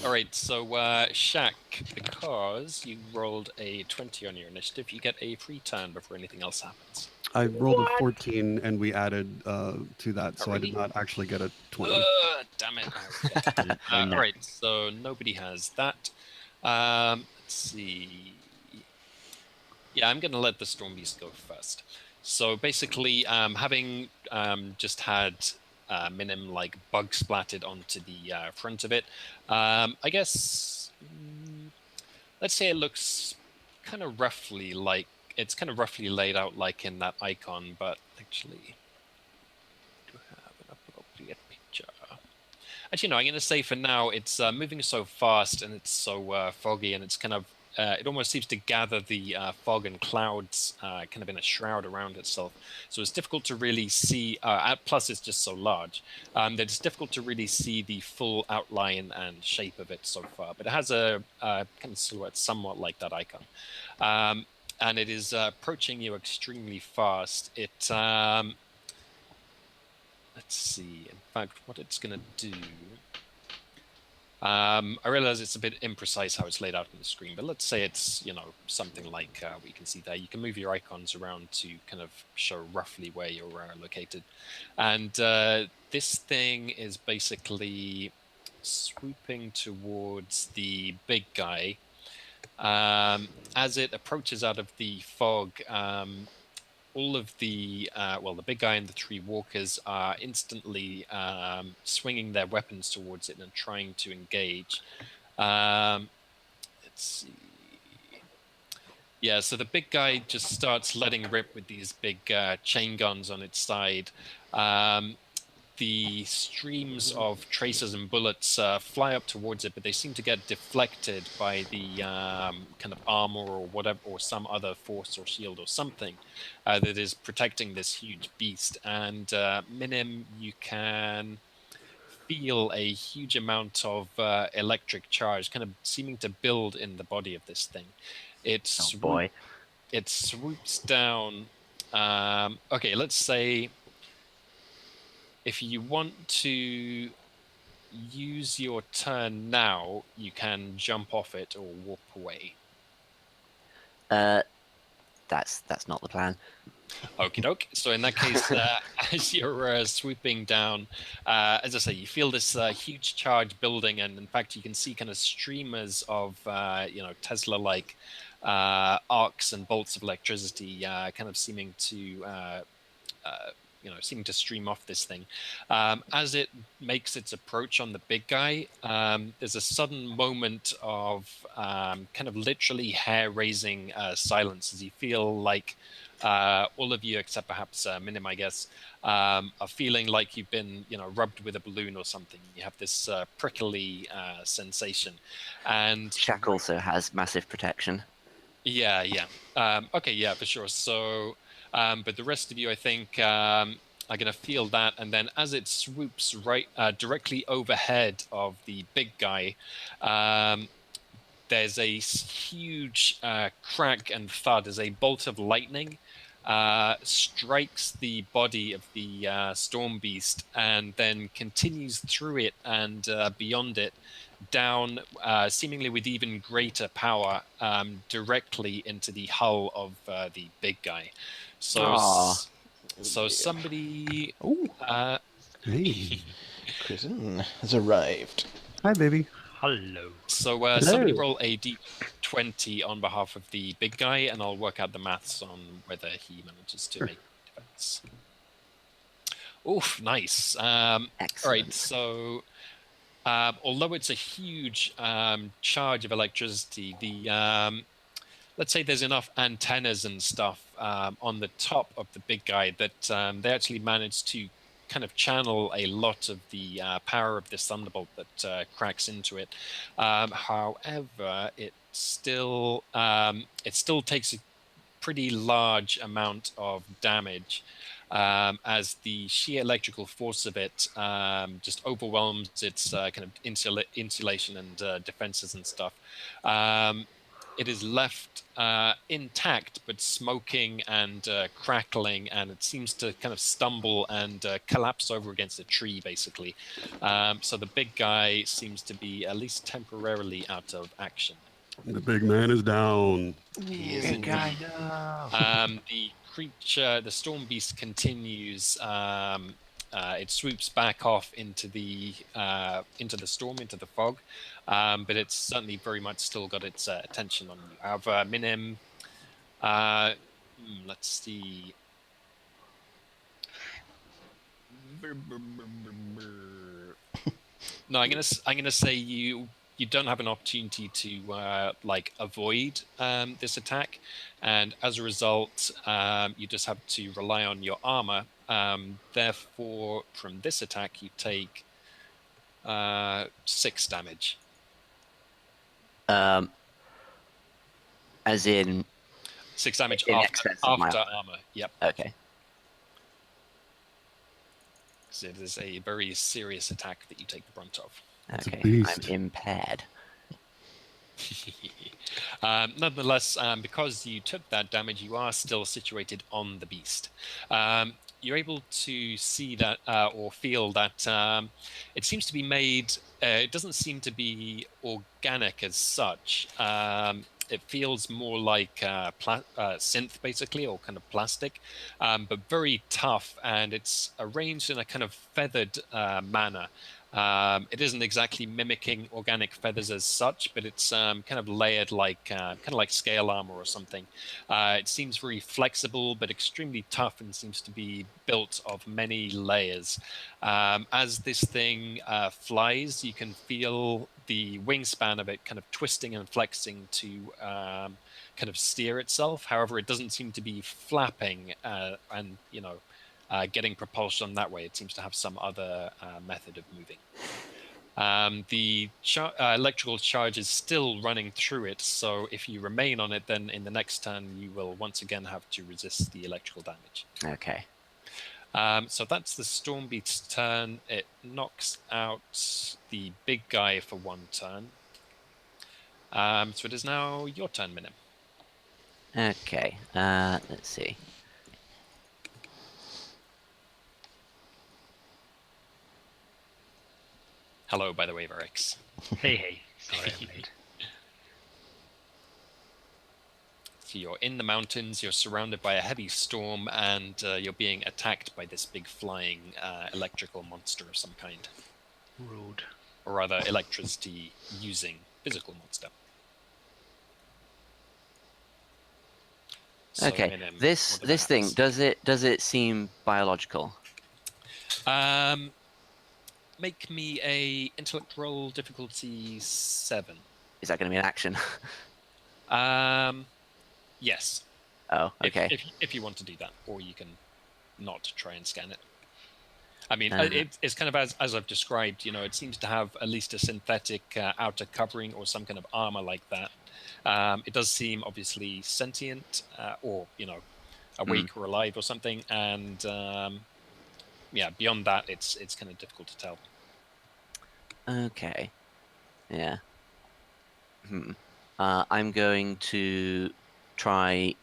All right, so Shaq, because you rolled a 20 on your initiative, you get a free turn before anything else happens. I rolled a 14 and we added to that, so I really? did not actually get a 20. Damn it. Okay. All right, so nobody has that. Let's see. Yeah, I'm going to let the Storm Beast go first. So basically, having just had Minim bug splattered onto the front of it, I guess, let's say it looks kind of roughly like, it's kind of roughly laid out like in that icon, but actually, do I have an appropriate picture? Actually, no, I'm going to say for now, it's moving so fast and it's so foggy, and it's kind of, it almost seems to gather the fog and clouds kind of in a shroud around itself. So it's difficult to really see, plus it's just so large, that it's difficult to really see the full outline and shape of it so far. But it has a kind of silhouette somewhat like that icon. And it is approaching you extremely fast. It, let's see, in fact, what it's going to do I realize it's a bit imprecise how it's laid out on the screen, but let's say it's, something like what you can see there. You can move your icons around to kind of show roughly where you're located. And this thing is basically swooping towards the big guy. As it approaches out of the fog, all of the the big guy and the three walkers are instantly swinging their weapons towards it and trying to engage. Let's see. Yeah, so the big guy just starts letting rip with these big chain guns on its side. The streams of tracers and bullets fly up towards it, but they seem to get deflected by the kind of armor or whatever, or some other force or shield or something that is protecting this huge beast. And Minim, you can feel a huge amount of electric charge kind of seeming to build in the body of this thing. It boy. swoops down. Okay, let's say if you want to use your turn now, you can jump off it or warp away. That's not the plan. Okie doke. So in that case, as you're swooping down, as I say, you feel this huge charge building, and in fact, you can see kind of streamers of Tesla-like arcs and bolts of electricity, kind of seeming to stream off this thing. As it makes its approach on the big guy, there's a sudden moment of kind of literally hair-raising silence as you feel like all of you, except perhaps Minim, I guess, are feeling like you've been, rubbed with a balloon or something. You have this prickly sensation, and Shaq also has massive protection. yeah. Okay, yeah, for sure. So, but the rest of you, I think, are going to feel that, and then as it swoops right directly overhead of the big guy, there's a huge crack and thud as a bolt of lightning strikes the body of the storm beast and then continues through it and beyond it, down seemingly with even greater power directly into the hull of the big guy. So, so somebody. Oh, Hey. Prison has arrived. Hi, baby. Hello. So somebody roll a d20 on behalf of the big guy, and I'll work out the maths on whether he manages to make defense. Oof, nice. All right, so although it's a huge charge of electricity, the let's say there's enough antennas and stuff on the top of the big guy that they actually managed to kind of channel a lot of the power of this thunderbolt that cracks into it. However, it still takes a pretty large amount of damage as the sheer electrical force of it just overwhelms its kind of insulation and defenses and stuff. It is left intact, but smoking and crackling, and it seems to kind of stumble and collapse over against a tree, basically. So the big guy seems to be at least temporarily out of action. The big man is down. He is indeed. The creature, the storm beast, continues. It swoops back off into the storm, into the fog, but it's certainly very much still got its attention on you. However, Minim, let's see. No, I'm gonna say you don't have an opportunity to avoid this attack, and as a result, you just have to rely on your armor. Therefore, from this attack, you take 6 damage. As in 6 damage in after excess of my armor. Yep. Okay. So it is a very serious attack that you take the brunt of. It's a Okay. beast. I'm impaired. Nonetheless, because you took that damage, you are still situated on the beast. you're able to see that or feel that it seems to be made. It doesn't seem to be organic as such. It feels more like synth, basically, or kind of plastic, but very tough, and it's arranged in a kind of feathered manner. It isn't exactly mimicking organic feathers as such, but it's kind of layered like kind of like scale armor or something. It seems very flexible, but extremely tough, and seems to be built of many layers. As this thing flies, you can feel the wingspan of it kind of twisting and flexing to kind of steer itself. However, it doesn't seem to be flapping and getting propulsion that way. It seems to have some other method of moving. The electrical charge is still running through it, so if you remain on it, then in the next turn you will once again have to resist the electrical damage. Okay. So that's the Stormbeat's turn. It knocks out the big guy for one turn. So it is now your turn, Minim. Okay. Let's see. Hello, by the way, Varix. Hey. Sorry, I'm late. So you're in the mountains, you're surrounded by a heavy storm, and you're being attacked by this big flying electrical monster of some kind. Rude. Or rather, electricity-using physical monster. So, Okay. Minim, This whatever thing happens. does it seem biological? Make me a intellect roll difficulty 7. Is that going to be an action? Yes. Oh, okay. If you want to do that, or you can not try and scan it. I mean, Uh-huh. it's kind of as I've described. It seems to have at least a synthetic outer covering or some kind of armor like that. It does seem obviously sentient, or awake or alive or something. And beyond that, it's kind of difficult to tell. Okay. Yeah. I'm going to try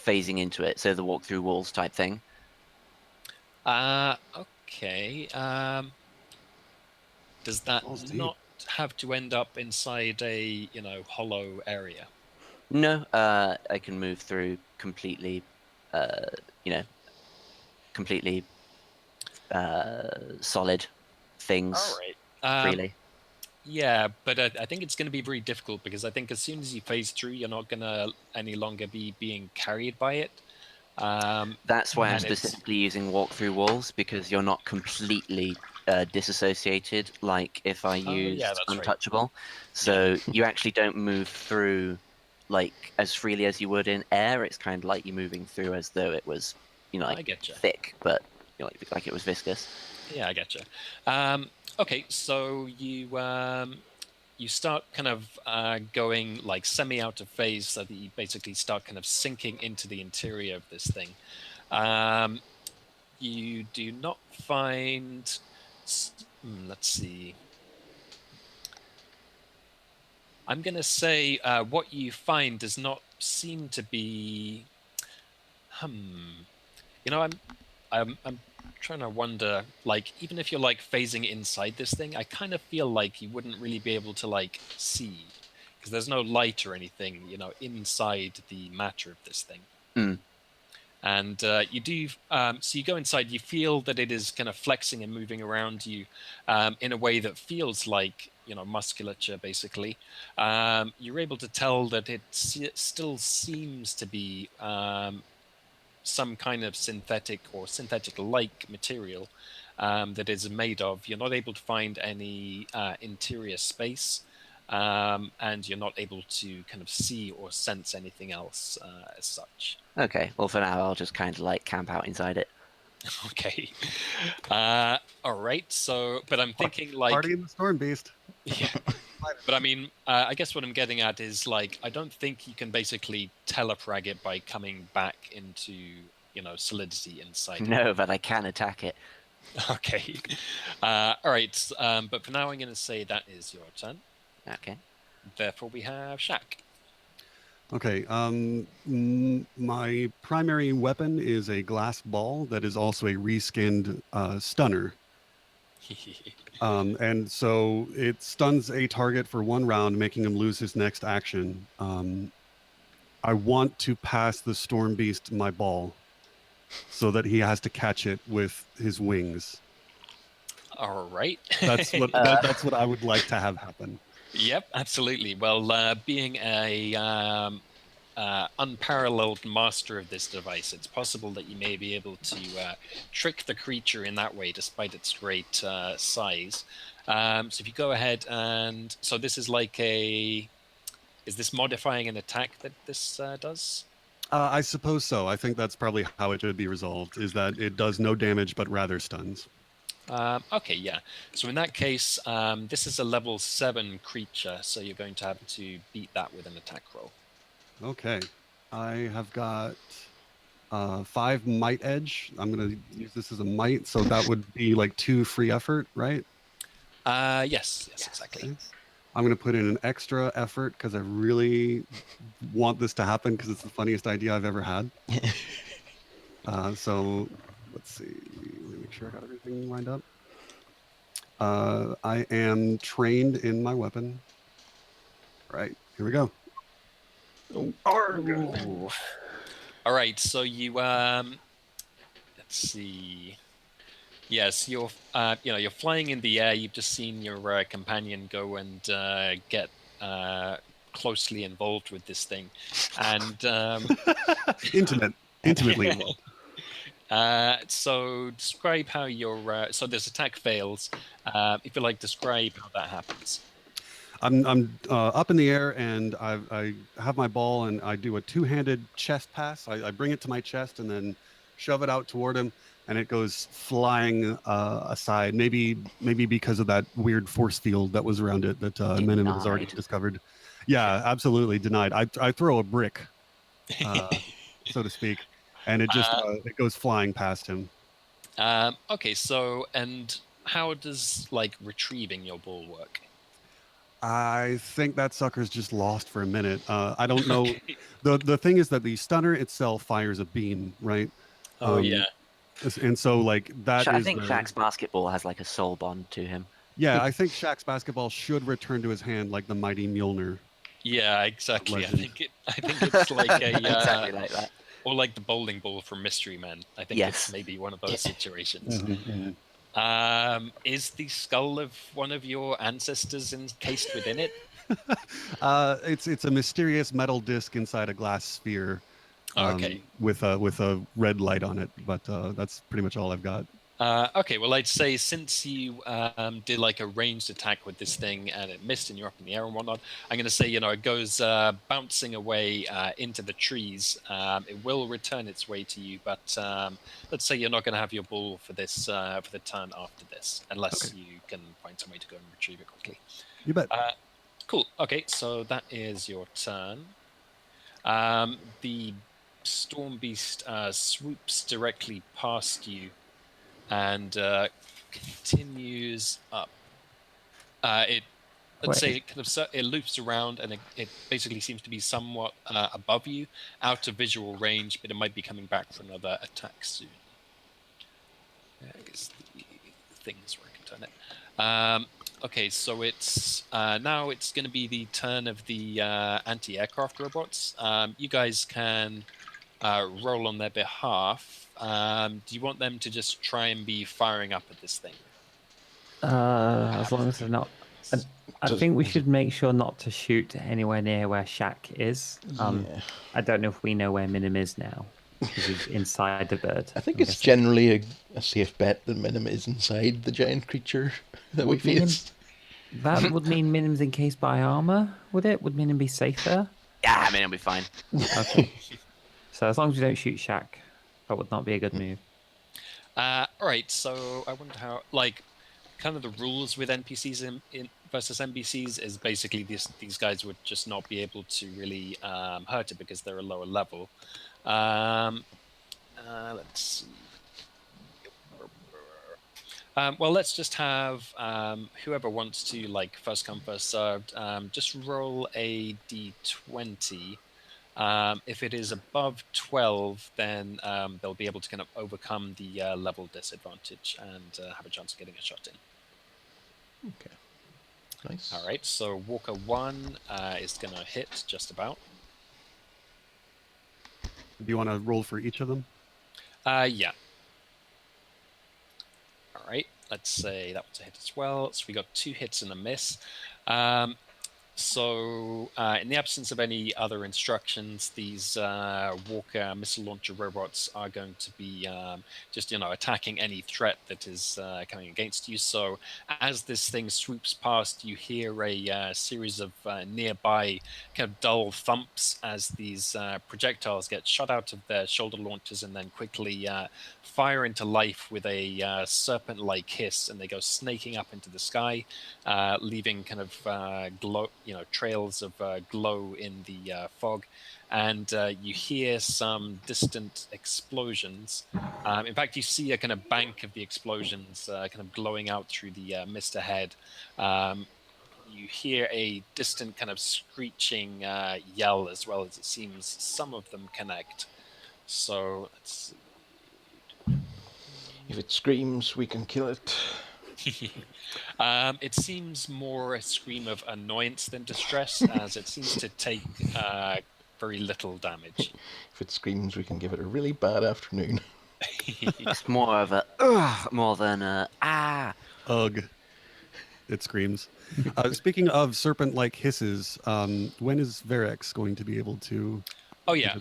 phasing into it, so the walk through walls type thing. Okay. Does that Balls deep. not have to end up inside a hollow area? No, I can move through completely, completely solid things All right. freely. Yeah, but I think it's going to be very difficult because I think as soon as you phase through, you're not going to any longer be being carried by it. That's why I'm and it's- specifically using walk through walls, because you're not completely disassociated like if I used yeah, that's right. untouchable. So you actually don't move through like as freely as you would in air. It's kind of like you're moving through as though it was, I like getcha. thick, but like it was viscous. Yeah, I getcha. Okay, so you start kind of going like semi out of phase, so that you basically start kind of sinking into the interior of this thing. You do not find. Let's see. I'm going to say what you find does not seem to be. I'm trying to wonder. Like, even if you're like phasing inside this thing, I kind of feel like you wouldn't really be able to like see because there's no light or anything, inside the matter of this thing. And you do, so you go inside, you feel that it is kind of flexing and moving around you in a way that feels like, musculature, basically. You're able to tell that it still seems to be some kind of synthetic or synthetic-like material that is made of. You're not able to find any interior space. And you're not able to kind of see or sense anything else as such. Okay, well for now I'll just kind of like camp out inside it. Okay. All right. So, but I'm thinking like, Party in the Storm Beast. yeah. But I mean, I guess what I'm getting at is like, I don't think you can basically teleprag it by coming back into, solidity inside. No, but I can attack it. Okay. All right. But for now, I'm going to say that is your turn. Okay. Therefore, we have Shaq. Okay. My primary weapon is a glass ball that is also a reskinned stunner. And so it stuns a target for 1 round, making him lose his next action. I want to pass the Storm Beast my ball so that he has to catch it with his wings. All right. That's what that's what I would like to have happen. Yep, absolutely. Well, being a unparalleled master of this device, it's possible that you may be able to trick the creature in that way, despite its great size. So if you go ahead and so this is like is this modifying an attack that this does? I suppose so. I think that's probably how it should be resolved, is that it does no damage, but rather stuns. Okay, yeah. So in that case, this is a level 7 creature, so you're going to have to beat that with an attack roll. Okay. I have got 5 might edge. I'm going to use this as a might, so that would be like 2 free effort, right? Yes, exactly. Okay. I'm going to put in an extra effort because I really want this to happen because it's the funniest idea I've ever had. So let's see. Let me make sure I got everything lined up. I am trained in my weapon. All right, here we go. Ooh. All right, so you let's see. Yes, you're flying in the air. You've just seen your companion go and get closely involved with this thing, and Intimately involved. so describe how your so this attack fails. If you like, describe how that happens. I'm up in the air and I have my ball and I do a 2-handed chest pass. I bring it to my chest and then shove it out toward him, and it goes flying aside. Maybe because of that weird force field that was around it that Menem has already Denied. discovered. Yeah, absolutely denied. I throw a brick, so to speak, and it just it goes flying past him. Okay, so and how does like retrieving your ball work? I think that sucker's just lost for a minute. I don't know. The thing is that the stunner itself fires a beam, right? Oh yeah. And so like that I is think the Shaq's basketball has like a soul bond to him. yeah. I think Shaq's basketball should return to his hand like the mighty Mjolnir Yeah, exactly. legend. I think it's like a Exactly like that. or like the bowling ball from Mystery Men. I think it's Yes. maybe one of those situations. Mhm. Is the skull of one of your ancestors encased within it? It's a mysterious metal disc inside a glass sphere, Okay. with a red light on it. But that's pretty much all I've got. Okay, well, I'd say since you did like a ranged attack with this thing and it missed and you're up in the air and whatnot, I'm going to say, it goes bouncing away into the trees. It will return its way to you, but let's say you're not going to have your ball for this for the turn after this, unless Okay. you can find some way to go and retrieve it quickly. You bet. Cool. Okay, so that is your turn. The storm beast swoops directly past you and continues up. Let's Wait. say it kind of it loops around and it basically seems to be somewhat above you, out of visual range, but it might be coming back for another attack soon. I guess the things where I can turn it. Okay, so it's now it's going to be the turn of the anti-aircraft robots. You guys can roll on their behalf. Do you want them to just try and be firing up at this thing? As long as they're not. I think we should make sure not to shoot anywhere near where Shaq is. Yeah. I don't know if we know where Minim is now because he's inside the bird. I think I'm it's guessing. generally a safe bet that Minim is inside the giant creature that we Would Minim- faced. That would mean Minim's encased by armor, would it? Would Minim be safer? Yeah, I mean, it'll be fine. Okay. So as long as we don't shoot Shaq, that would not be a good move. All right, so I wonder how, like, kind of the rules with NPCs in versus NPCs is basically these guys would just not be able to really hurt it because they're a lower level. Let's see. Well, let's just have whoever wants to, like, first come, first served, just roll a d20. If it is above 12, then they'll be able to kind of overcome the level disadvantage and have a chance of getting a shot in. Okay. Nice. All right, so Walker 1 is going to hit just about. Do you want to roll for each of them? Yeah. All right, let's say that was a hit as well. So we got 2 hits and a miss. So, in the absence of any other instructions, these Walker missile launcher robots are going to be just, attacking any threat that is coming against you. So, as this thing swoops past, you hear a series of nearby kind of dull thumps as these projectiles get shot out of their shoulder launchers and then quickly fire into life with a serpent-like hiss, and they go snaking up into the sky, leaving kind of glow, trails of glow in the fog, and you hear some distant explosions. In fact, you see a kind of bank of the explosions kind of glowing out through the mist ahead. You hear a distant kind of screeching yell, as well as it seems some of them connect. So let's see. If it screams, we can kill it. It seems more a scream of annoyance than distress, as it seems to take very little damage. If it screams, we can give it a really bad afternoon. It's more of a more than a ah. Ugh. It screams. Speaking of serpent-like hisses, when is Verex going to be able to... Oh yeah,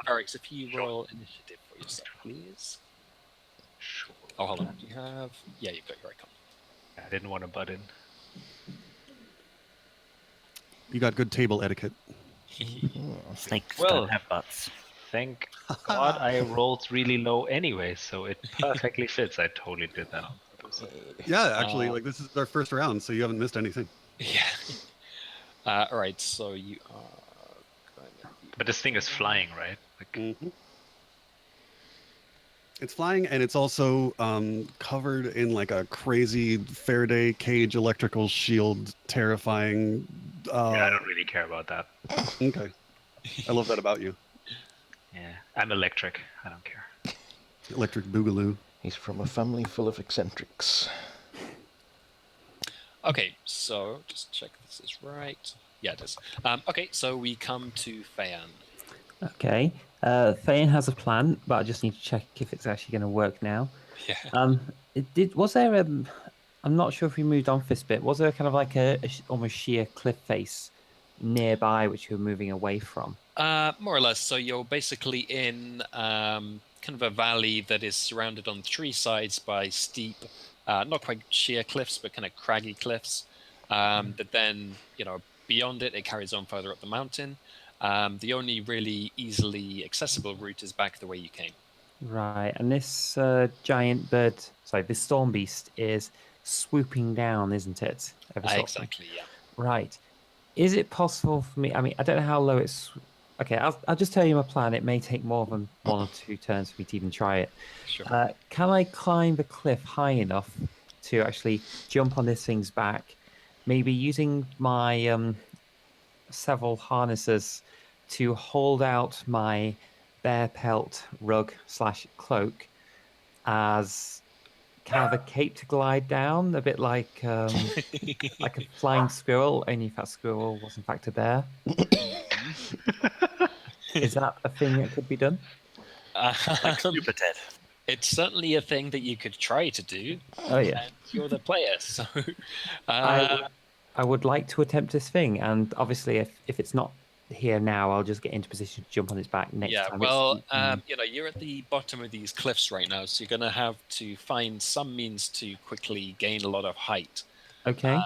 Varix, if you roll initiative for yourself, please. Sure. Oh, hold on. Do you have... Yeah, you've got your icon. I didn't want to butt in. You got good table etiquette. Snakes Well- don't have butts. Thank God I rolled really low anyway, so it perfectly fits. I totally did that on purpose. Yeah, actually, like this is our first round, so you haven't missed anything. Yeah. All right, so you are going to... But this thing is flying, right? Like, Mm-hmm. It's flying, and it's also covered in like a crazy Faraday cage electrical shield, terrifying. yeah, I don't really care about that. Okay, I love that about you, Yeah, I'm electric. I don't care. electric boogaloo. He's from a family full of eccentrics. Okay, so just check this is right. Yeah, it is. Okay, so we come to Fayan. Okay. Thane has a plan, but I just need to check if it's actually going to work now. Yeah. Was there I'm not sure if we moved on for this bit. Was there kind of like a almost sheer cliff face nearby which you were moving away from? More or less. So you're basically in kind of a valley that is surrounded on 3 sides by steep, not quite sheer cliffs, but kind of craggy cliffs. That then, beyond it, it carries on further up the mountain. The only really easily accessible route is back the way you came. Right, and this giant bird, this storm beast is swooping down, isn't it? Ever so often? Exactly, yeah. Right. Is it possible for me? I mean, I don't know how low it's. Okay, I'll just tell you my plan. It may take more than 1 or 2 turns for me to even try it. Sure. Can I climb the cliff high enough to actually jump on this thing's back? Maybe using my several harnesses to hold out my bear pelt rug / cloak as kind of a cape to glide down, a bit like a flying squirrel, only if that squirrel was in fact a bear. Is that a thing that could be done? Like Super Ted. It's certainly a thing that you could try to do. Oh yeah. And you're the player, so... I would like to attempt this thing, and obviously if it's not here now, I'll just get into position to jump on its back next Yeah, time. well, you're at the bottom of these cliffs right now, so you're going to have to find some means to quickly gain a lot of height. Okay.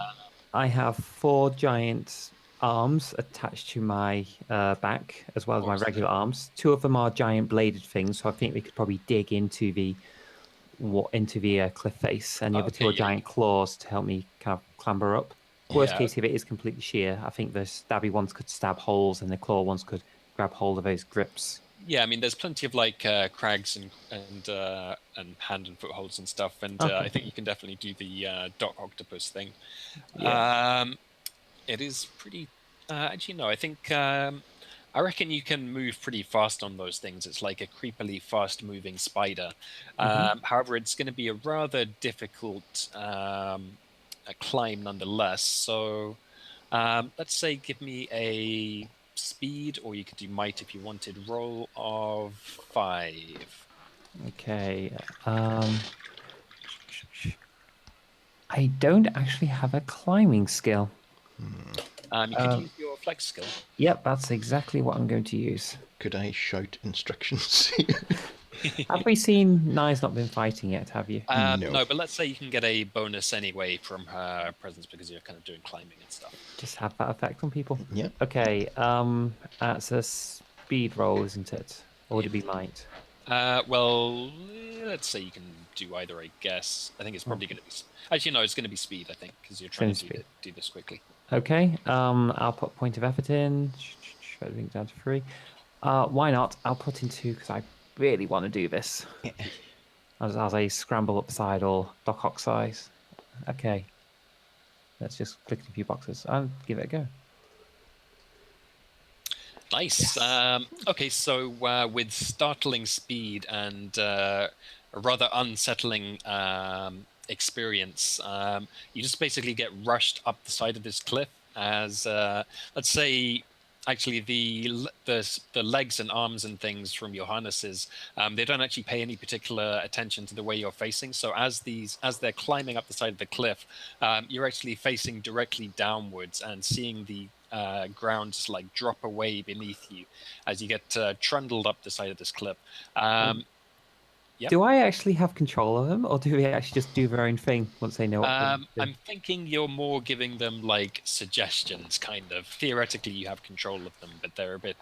I have 4 giant arms attached to my back, as well as my Awesome. regular arms. 2 of them are giant bladed things, so I think we could probably dig into the cliff face, and the other 2 are Okay, yeah. giant claws to help me kind of clamber up. Worst Yeah. case, if it is completely sheer, I think the stabby ones could stab holes, and the claw ones could grab hold of those grips. Yeah, I mean, there's plenty of crags and hand and footholds and stuff, and Okay. I think you can definitely do the Doc Octopus thing. Yeah. It is pretty. Actually, no, I think I reckon you can move pretty fast on those things. It's like a creepily fast-moving spider. However, it's going to be a rather difficult a climb nonetheless. So let's say give me a speed, or you could do might if you wanted, roll of 5. Okay. I don't actually have a climbing skill. You could use your flex skill. Yep, that's exactly what I'm going to use. Could I shout instructions? Have we seen Nye's not been fighting yet, have you? No. No, but let's say you can get a bonus anyway from her presence because you're kind of doing climbing and stuff. Just have that effect on people? Yeah. Okay, that's a speed roll, isn't it? Or would it be might? Well, let's say you can do either, I guess. I think it's probably going to be... Actually, no, it's going to be speed, I think, because you're trying to do this quickly. Okay, I'll put point of effort in. Everything down to 3. Why not? I'll put in 2 because I really want to do this. As I scramble upside or Doc Ock size. Okay. Let's just click a few boxes and give it a go. Nice. Yes. Okay, so with startling speed and a rather unsettling experience, you just basically get rushed up the side of this cliff as, let's say, actually the legs and arms and things from your harnesses, they don't actually pay any particular attention to the way you're facing. So as they're climbing up the side of the cliff, you're actually facing directly downwards and seeing the ground just like drop away beneath you as you get trundled up the side of this cliff. Yep. Do I actually have control of them, or do they actually just do their own thing once they know what to do? I'm thinking you're more giving them like suggestions, kind of. Theoretically, you have control of them, but they're a bit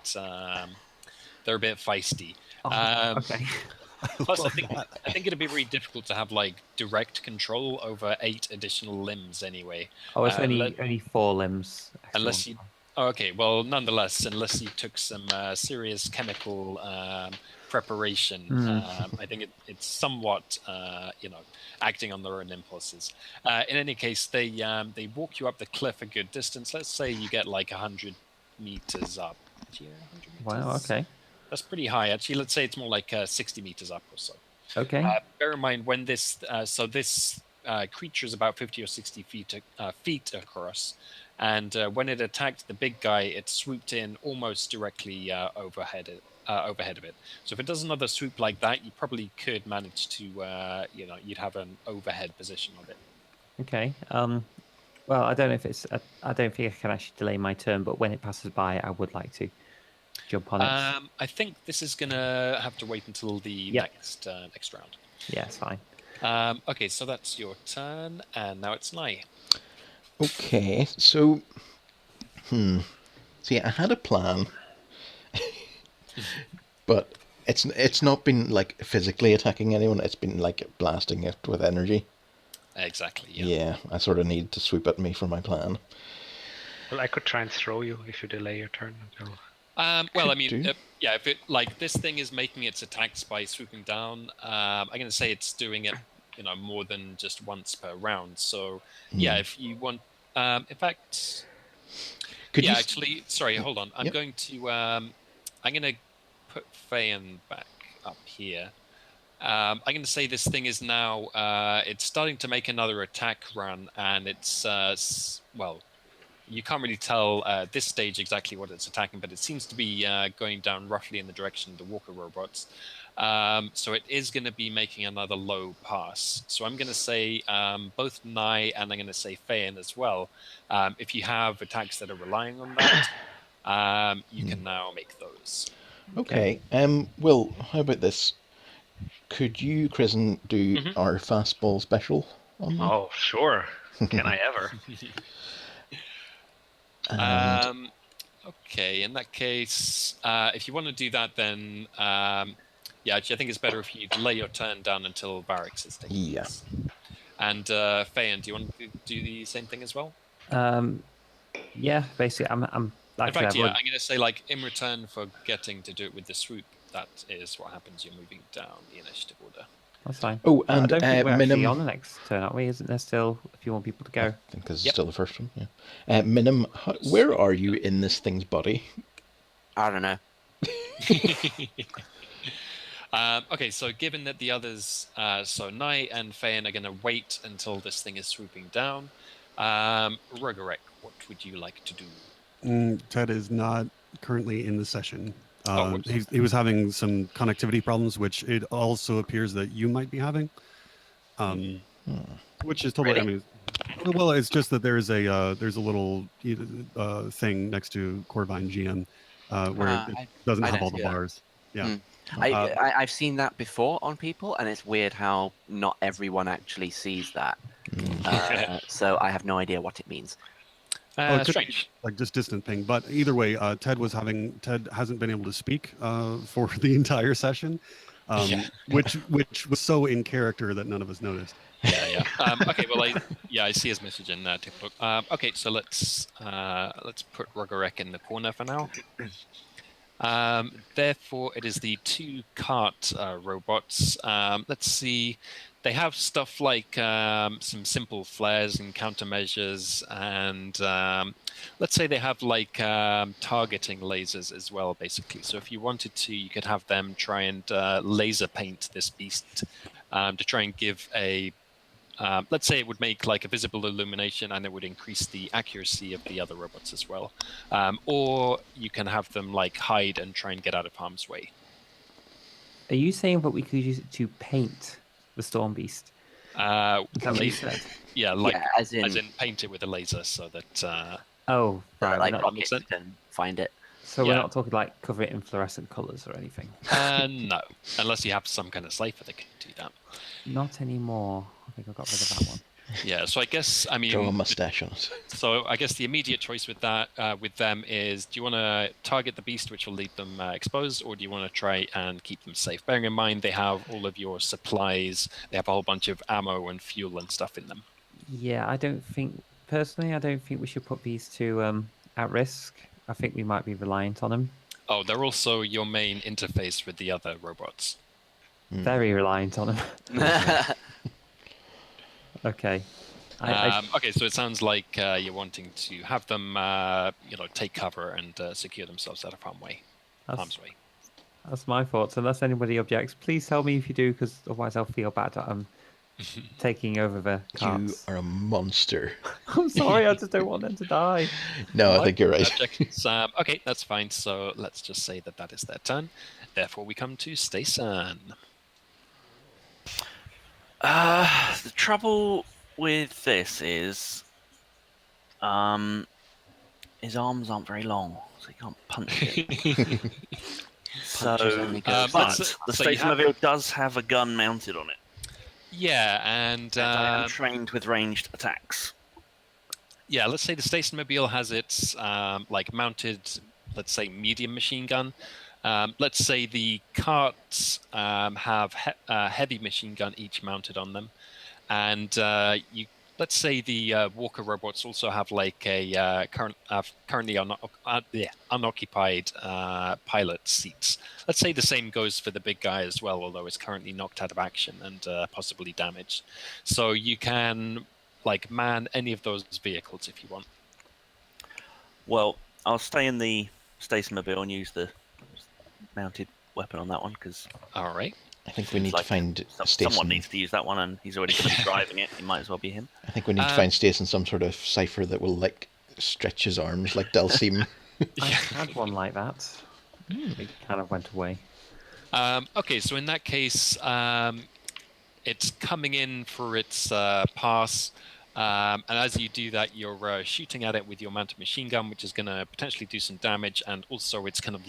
feisty. Okay. Plus, I think it'd be really difficult to have like direct control over 8 additional limbs anyway. Oh, it's only 4 limbs. Unless you. Oh, okay. Well, nonetheless, unless you took some serious chemical preparation, I think it's somewhat, acting on their own impulses. In any case, they walk you up the cliff a good distance. Let's say you get like 100 meters up. Yeah, 100 meters. Wow. Okay. That's pretty high, actually. Let's say it's more like 60 meters up or so. Okay. Bear in mind when this creature is about 50 or 60 feet across, and when it attacked the big guy, it swooped in almost directly overhead of it. So if it does another swoop like that, you probably could manage to, you'd have an overhead position of it. Okay. Well, I don't know if I don't think I can actually delay my turn, but when it passes by, I would like to jump on it. I think this is gonna have to wait until the next round. Yeah, it's fine. Okay, so that's your turn, and now it's Nye. Okay, so see, I had a plan, but it's not been like physically attacking anyone. It's been like blasting it with energy. Exactly. Yeah, I sort of need to swoop at me for my plan. Well, I could try and throw you if you delay your turn until. Well, I mean, if it like this thing is making its attacks by swooping down, I'm going to say it's doing it, more than just once per round. So, if you want, in fact, actually, sorry, hold on. I'm going to put Fayan back up here. I'm going to say this thing is now, it's starting to make another attack run, and it's, you can't really tell at this stage exactly what it's attacking, but it seems to be going down roughly in the direction of the walker robots. So it is going to be making another low pass. So I'm going to say both Nye and I'm going to say Fayan as well. If you have attacks that are relying on that, you can now make those. Okay. Will, how about this? Could you, Kristen, do our fastball special on me? Oh, sure. Can I ever? Okay, in that case, if you want to do that, then actually, I think it's better if you delay your turn down until Barracks is taken. Yeah. And Fayan, do you want to do the same thing as well? Yeah, basically, I'm. In fact, I'm going to say, like, in return for getting to do it with the swoop, that is what happens. You're moving down the initiative order. That's fine. Oh, and I don't think we're actually Minim. on the next turn, aren't we? Isn't there still a few more people to go? I think this is still the first one. Yeah. Minim, where are you in this thing's body? I don't know. Okay, so given that the others, so Knight and Fayen are going to wait until this thing is swooping down, Rugorek, what would you like to do? Ted is not currently in the session. Oh, whoops. He was having some connectivity problems, which it also appears that you might be having. Which is totally. Really? I mean, well, it's just that there's a little thing next to Corvine GM where it doesn't I have don't all the see that. bars. Yeah. I've seen that before on people, and it's weird how not everyone actually sees that. So I have no idea what it means. It could be Strange. like just distant ping, but either way, Ted hasn't been able to speak for the entire session, which was so in character that none of us noticed. Yeah. Okay, well, I see his message in TikTok. Okay, so let's put Rugorek in the corner for now. Therefore, it is the 2 cart robots. Let's see. They have stuff like some simple flares and countermeasures, and let's say they have like targeting lasers as well, basically. So if you wanted to, you could have them try and laser paint this beast to try and give a let's say it would make like a visible illumination, and it would increase the accuracy of the other robots as well. Or you can have them like hide and try and get out of harm's way. Are you saying that we could use it to paint the Storm Beast? Is that what you said? Yeah, like Yeah, as in paint it with a laser so that. Oh, right. like We're not, rockets can find it. so yeah. we're not talking like cover it in fluorescent colours or anything. No, unless you have some kind of cipher that can do that. Not anymore. I think I got rid of that one. Yeah, so I guess Draw a mustache on it. So I guess the immediate choice with that, with them, is: do you want to target the beast, which will leave them exposed, or do you want to try and keep them safe? Bearing in mind they have all of your supplies, they have a whole bunch of ammo and fuel and stuff in them. Yeah, I don't think we should put these two at risk. I think we might be reliant on them. Oh, they're also your main interface with the other robots. Very reliant on them. Okay. Okay, so it sounds like you're wanting to have them, take cover and secure themselves out of harm's way. That's my thoughts. Unless anybody objects, please tell me if you do, because otherwise I'll feel bad that I'm taking over the carts. You are a monster. I'm sorry, I just don't want them to die. No, I think you're right. Okay, that's fine. So let's just say that is their turn. Therefore, we come to Stason. The trouble with this is, his arms aren't very long, so he can't punch it. But the Stationmobile does have a gun mounted on it. Yeah, and I am trained with ranged attacks. Yeah, let's say the Stationmobile has its mounted, let's say, medium machine gun. Let's say the carts have heavy machine gun each mounted on them, and let's say the Walker robots also have like a currently unoccupied pilot seats. Let's say the same goes for the big guy as well, although it's currently knocked out of action and possibly damaged. So you can man any of those vehicles if you want. Well, I'll stay in the Stationmobile and use the mounted weapon on that one, because all right, I think we need to find someone needs to use that one, and he's already going to be driving it. It might as well be him. I think we need to find Stason some sort of cipher that will stretch his arms like Dalsim. I had one like that. It kind of went away. Okay, so in that case, it's coming in for its pass. And as you do that, you're shooting at it with your mounted machine gun, which is going to potentially do some damage, and also it's kind of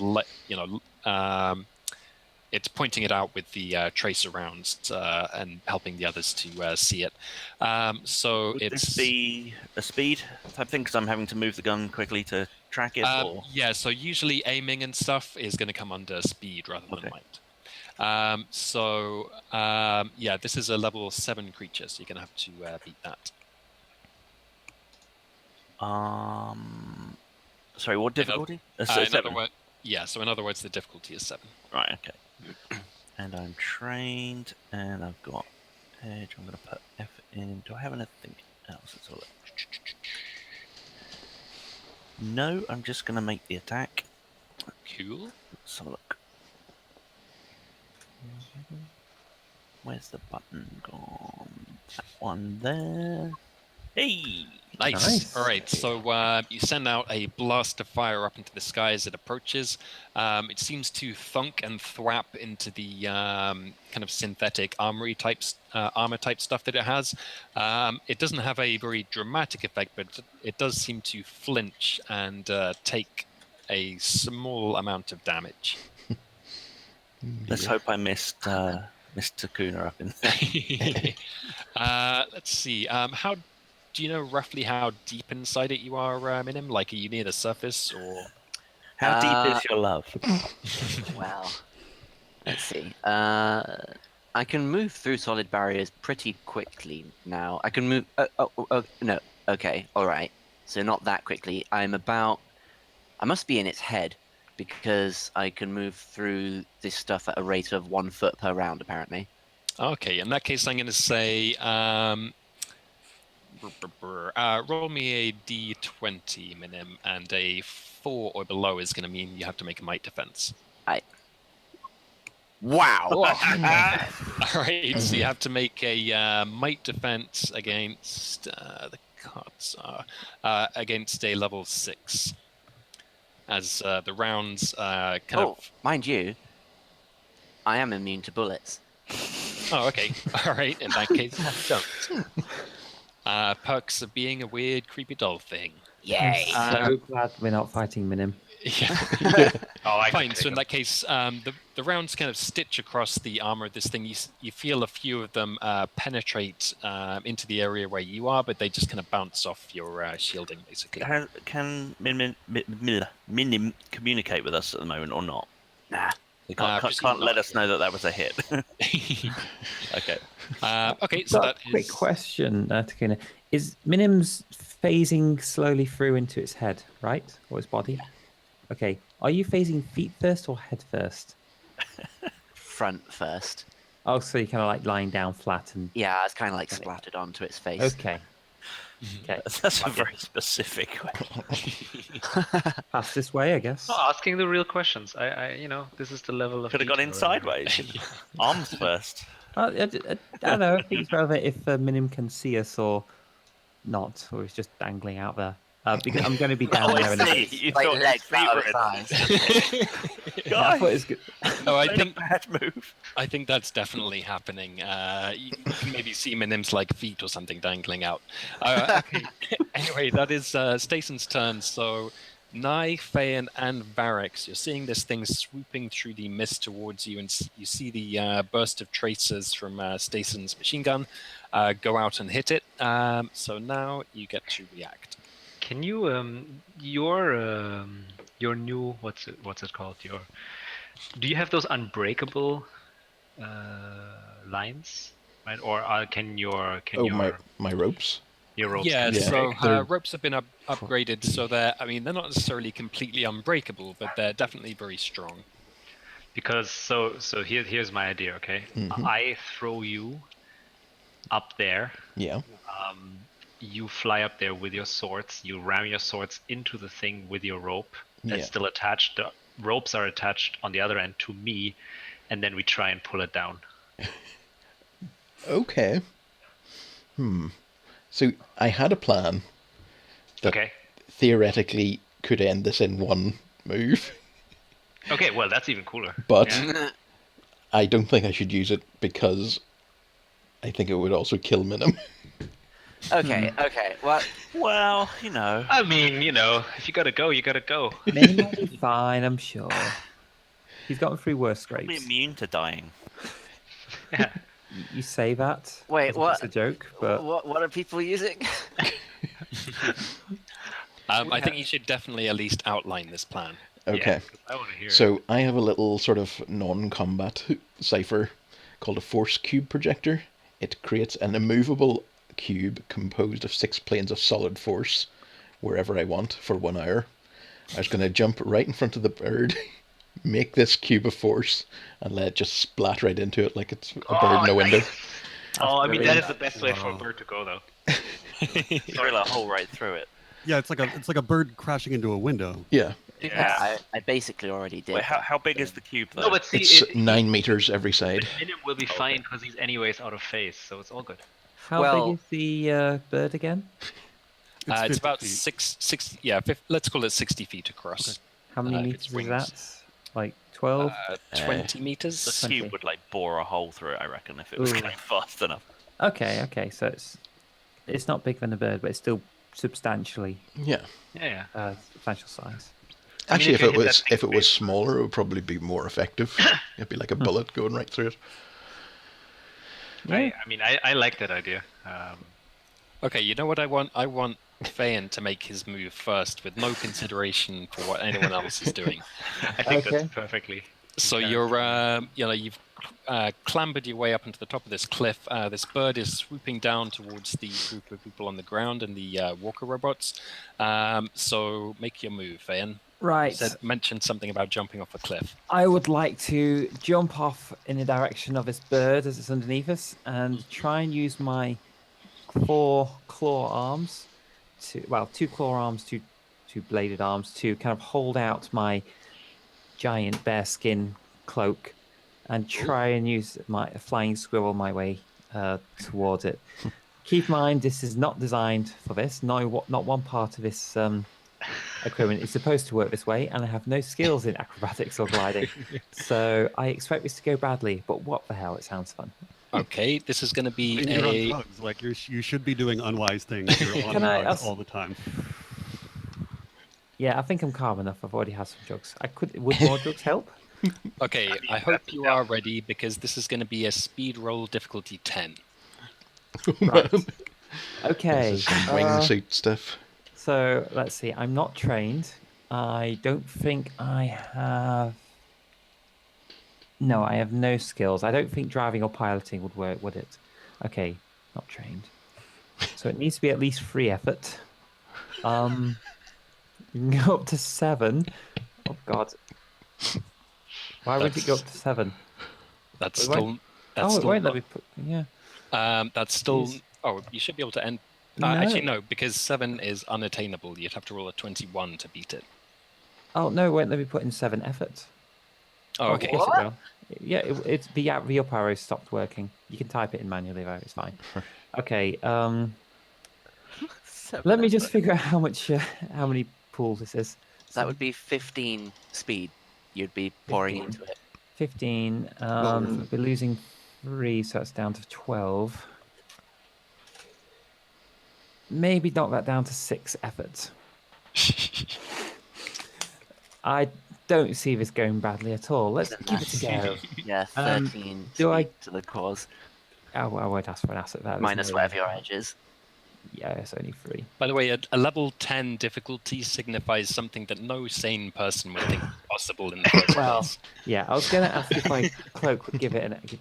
it's pointing it out with the tracer rounds and helping the others to see it. So Would it's this be a speed type thing, because I'm having to move the gun quickly to track it? Or? Yeah, so usually aiming and stuff is going to come under speed rather than might. This is a level 7 creature, so you're going to have to beat that. Sorry, what difficulty? So in other words, the difficulty is 7. Right, okay. And I'm trained, and I've got edge. I'm going to put F in. Do I have anything else? Let's have a look. No, I'm just going to make the attack. Cool. Let's have a look. Where's the button gone? That one there. Hey! Nice. All right. So you send out a blast of fire up into the sky as it approaches. It seems to thunk and thwap into the kind of synthetic armor type stuff that it has. It doesn't have a very dramatic effect, but it does seem to flinch and take a small amount of damage. Let's hope I missed Mr. Kuna up in there. Let's see. How do you know roughly how deep inside it you are, Minim? Like, are you near the surface or? How deep is your love? Well, let's see. I can move through solid barriers pretty quickly now. I can move. No. Okay. All right. So not that quickly. I must be in its head because I can move through this stuff at a rate of 1 foot per round, apparently. Okay. In that case, I'm going to say. Roll me a d20, Minim, and a 4 or below is going to mean you have to make a might defense. Wow! All right, so you have to make a might defense against the cards are against a level 6, as the rounds mind you, I am immune to bullets. Oh, okay. All right. In that case, don't. Perks of being a weird, creepy doll thing. Yay! So glad we're not fighting Minim. Yeah. Oh, I Fine. can So take in him. that case, the rounds kind of stitch across the armor of this thing. You feel a few of them penetrate into the area where you are, but they just kind of bounce off your shielding, basically. Can Minim communicate with us at the moment or not? Nah. They can't let us know that was a hit. Okay. Okay. So Got that a quick is. question, Takuna. Is Minim's phasing slowly through into its head, right? Or its body? Okay. Are you phasing feet first or head first? Front first. Oh, so you're kind of like lying down flat and. Yeah, it's kind of like splattered onto its face. Okay. Okay. That's a very specific question. Pass this way, I guess. Oh, asking the real questions. This is the level of. Could have gone in detail. sideways. Arms first. I don't know. I think it's relevant if Minim can see us or not, or it's just dangling out there. Because I'm going to be down there in a bit. You Like thought legs his feet out were of in thighs. Yeah, I thought it was good. Oh, I a think bad move. I think that's definitely happening. You can maybe see Minim's like feet or something dangling out. Okay. Anyway, that is Stacen's turn. So, Nye, Fayan, and Varix, you're seeing this thing swooping through the mist towards you, and you see the burst of tracers from Stacen's machine gun go out and hit it. So now you get to react. Can you your new what's it called? Do you have those unbreakable lines, right? Or can your my ropes. your ropes? Yeah, Yeah, so they're- ropes have been upgraded, so they're not necessarily completely unbreakable, but they're definitely very strong. Because so here's my idea. Okay, I throw you up there. Yeah. You fly up there with your swords. You ram your swords into the thing with your rope that's Yeah. still attached. The ropes are attached on the other end to me, and then we try and pull it down. Okay. So I had a plan that Okay. theoretically could end this in one move, Okay. Well, that's even cooler. but Yeah. I don't think I should use it because I think it would also kill Minim. Okay. Well, I mean, if you gotta go, you gotta go. Minim will be fine, I'm sure. He's gotten through worse probably scrapes. immune to dying. Yeah. You say that. Wait, as if what? It's a joke, but What are people using? I think you should definitely at least outline this plan. Okay. Yeah, 'cause I want to hear it. So I have a little sort of non-combat cipher called a force cube projector. It creates an immovable cube composed of 6 planes of solid force wherever I want for 1 hour. I was going to jump right in front of the bird, make this cube of force, and let it just splat right into it like it's a bird in a window. Oh, I mean, that brilliant. is the best way for a bird to go, though. Drill a hole right through it. Yeah, it's like a bird crashing into a window. Yeah. Yeah. I basically already did. Wait, that. how big is the cube though? No, but see, It's 9 meters every side. Minim will be fine because he's anyways out of phase, so it's all good. How Well- big is the bird again? It's, It's 50 about feet. 60. Yeah, let's call it 60 feet across. How many if meters it's is wings. that? Like 12? 20 meters. The 20. cube would like bore a hole through it, I reckon, if it was Ooh. going fast enough. Okay. So it's not bigger than a bird, but it's still substantially Yeah. Yeah. substantial size. Actually, if you hit that if it thing was smaller, it would probably be more effective. It'd be like a bullet going right through it. Yeah. I like that idea. Okay, you know what I want? I want Fayan to make his move first with no consideration for what anyone else is doing. I think Okay. that's perfectly. So you're, you've clambered your way up into the top of this cliff. This bird is swooping down towards the group of people on the ground and the walker robots. So make your move, Fayan. Right. Mentioned something about jumping off a cliff. I would like to jump off in the direction of this bird as it's underneath us and try and use my 4 claw arms two claw arms, two bladed arms to kind of hold out my giant bearskin cloak and try and use my flying squirrel my way towards it. Keep in mind, this is not designed for this. No, not one part of this equipment is supposed to work this way, and I have no skills in acrobatics or gliding. So I expect this to go badly, but what the hell, it sounds fun. Okay, this is going to be You're on drugs. Like you should be doing unwise things. You're on Can I drugs ask- all the time. Yeah, I think I'm calm enough. I've already had some drugs. Would more drugs help? Okay, I hope you are ready because this is going to be a speed roll difficulty 10. Right. Okay. This is some wingsuit stuff. So let's see. I'm not trained. I don't think I have. No, I have no skills. I don't think driving or piloting would work, would it? Okay, not trained. So it needs to be at least 3 effort. You can go up to 7. Oh God. Why would it go up to 7? That's It won't- still. That's it still won't let not- me put. Yeah. That's still. Jeez. Oh, you should be able to end. No. Actually, no, because 7 is unattainable. You'd have to roll a 21 to beat it. Oh no, it won't let me put in 7 effort. Oh, okay. Yes, it will. Yeah, it's the up arrow stopped working. You can type it in manually though. It's fine. Okay. Let me just figure out how many pools this is. That would be 15 speed. You'd be pouring 15. into it. 15. worth We're losing 3, so that's down to 12. Maybe knock that down to 6 effort. I don't see this going badly at all. Let's give it a go. Yeah, Um, 13 do I- speed to the cause. I won't ask for an asset there. Minus whatever your edge is. Yeah, it's only 3. By the way, a level 10 difficulty signifies something that no sane person would think possible in the first Well, place. yeah, I was going to ask if my cloak would give me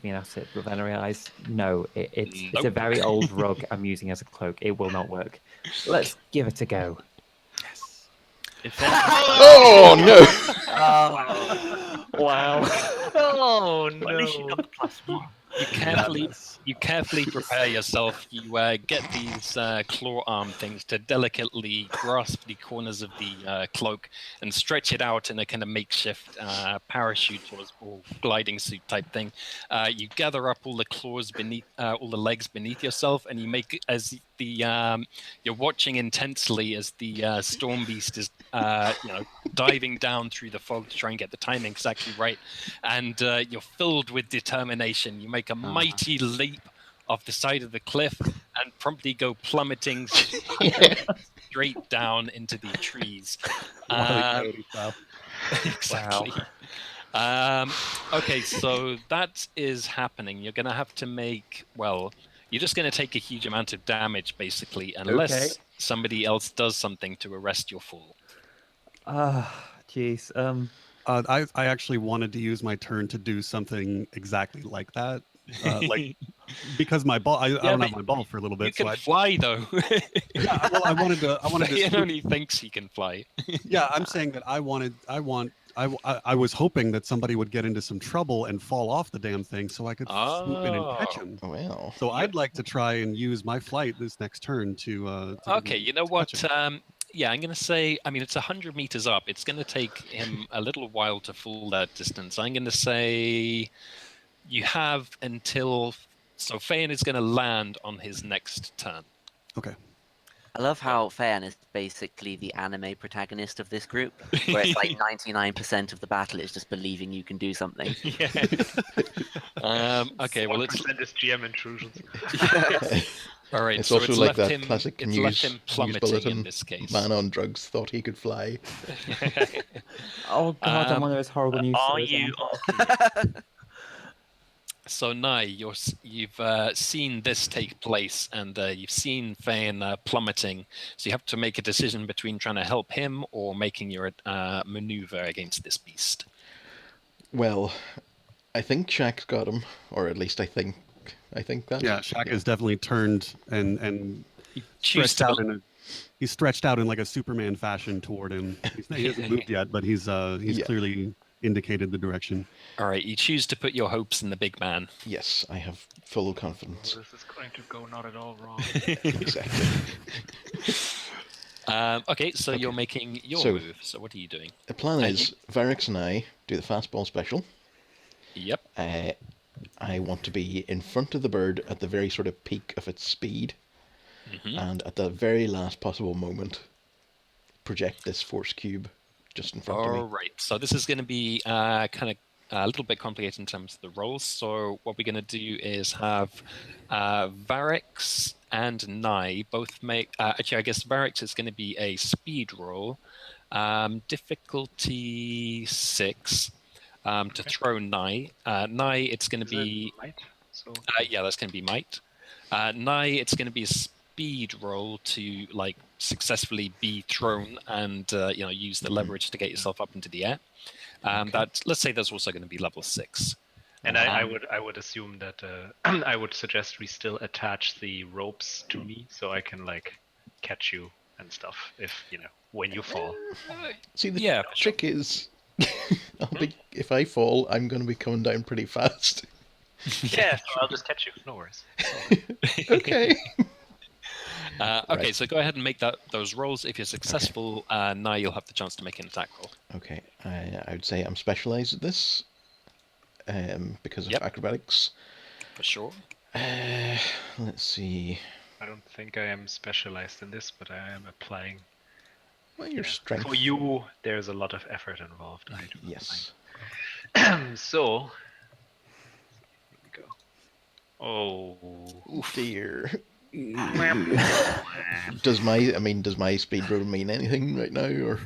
an asset, but then I realised no, it's a Nope. very old rug I'm using as a cloak. It will not work. Let's give it a go. If any- Oh no! Wow. Oh Well, at least you got the +1. You carefully prepare yourself. You get these claw arm things to delicately grasp the corners of the cloak and stretch it out in a kind of makeshift parachute or gliding suit type thing. You gather up all the claws beneath, all the legs beneath yourself, and you make as the you're watching intensely as the storm beast is diving down through the fog to try and get the timing exactly right, and you're filled with determination. You make a mighty leap off the side of the cliff and promptly go plummeting straight down into the trees. Exactly. Okay, so that is happening. You're going to have to make, well, you're just going to take a huge amount of damage, basically, unless somebody else does something to arrest your fall. Jeez. I actually wanted to use my turn to do something exactly like that. Like because my ball, I don't have my ball for a little You bit. can So fly, though. yeah, well, I wanted to. Ian only thinks he can fly. Yeah, I'm saying that I was hoping that somebody would get into some trouble and fall off the damn thing so I could swoop in and catch him. Well, So I'd like to try and use my flight this next turn to Okay, you know what? catch him. Yeah, I'm going to say, I mean, it's 100 meters up. It's going to take him a little while to fall that distance. I'm going to say you have until. So Fayan is going to land on his next turn. Okay. I love how Fayan is basically the anime protagonist of this group, where it's like 99% of the battle is just believing you can do something. Yeah. Okay, well, it's 1% is GM intrusions. all right. It's So also it's like left that him. classic It's news, left him news plummeting bulletin. in this case. Man on drugs thought he could fly. Oh god, I'm one of those horrible news Are stories. you? So Nye, you've seen this take place, and you've seen Fayan plummeting. So you have to make a decision between trying to help him or making your maneuver against this beast. Well, I think Shaq's got him, or at least I think that. Yeah, Shaq is definitely turned and Choose stretched to out he's stretched out in like a Superman fashion toward him. He hasn't moved yet, but he's Yeah. clearly indicated the direction. All right, you choose to put your hopes in the big man. Yes, I have full confidence. This is going to go not at all wrong. Exactly. Okay, so Okay. you're making your So- move. So what are you doing? The plan is Varix and I do the fastball special. Yep. I want to be in front of the bird at the very sort of peak of its speed, and at the very last possible moment, project this force cube just in front of All me. right. So this is going to be kind of a little bit complicated in terms of the rolls. So what we're going to do is have Varix and Nye both make. Actually, I guess Varix is going to be a speed roll, difficulty 6, to throw Nye. Nye, it's going to be. Might. So Yeah, that's going to be might. Nye, it's going to be a speed roll to like successfully be thrown and use the leverage to get yourself up into the air. That let's say there's also going to be level 6. And I would assume that I would suggest we still attach the ropes to me so I can like catch you and stuff if when you fall. See, the Yeah, trick is, if I fall, I'm going to be coming down pretty fast. Yeah, so I'll just catch you. No worries. Okay. Okay, Right. so go ahead and make those rolls. If you're successful, now you'll have the chance to make an attack roll. Okay, I would say I'm specialised at this because of acrobatics. For sure. Let's see. I don't think I am specialized in this, but I am applying. Well, your strength. For you, there's a lot of effort involved. I do not Yes. mind. So, here we go. Oh, Dear. Does my speed roll mean anything right now, or?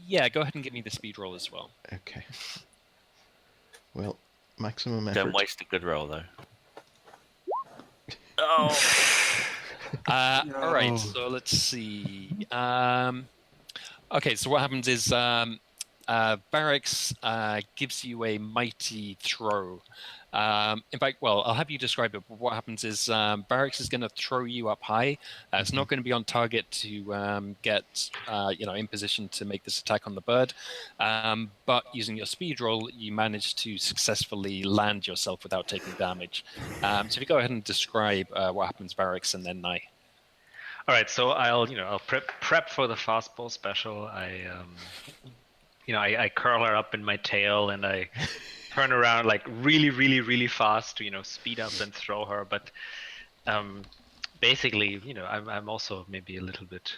Yeah, go ahead and give me the speed roll as well. Okay. Well, maximum effort. Don't waste a good roll though. Oh. All right, so let's see. Okay, so what happens is Barracks gives you a mighty throw. In fact, well, I'll have you describe it. But what happens is Barracks is going to throw you up high. It's not going to be on target to get in position to make this attack on the bird. But using your speed roll, you manage to successfully land yourself without taking damage. So if you go ahead and describe what happens, Barracks, and then Nye. all right. So I'll prep for the fastball special. I curl her up in my tail and I turn around like really, really, really fast to speed up and throw her. But basically, I'm also maybe a little bit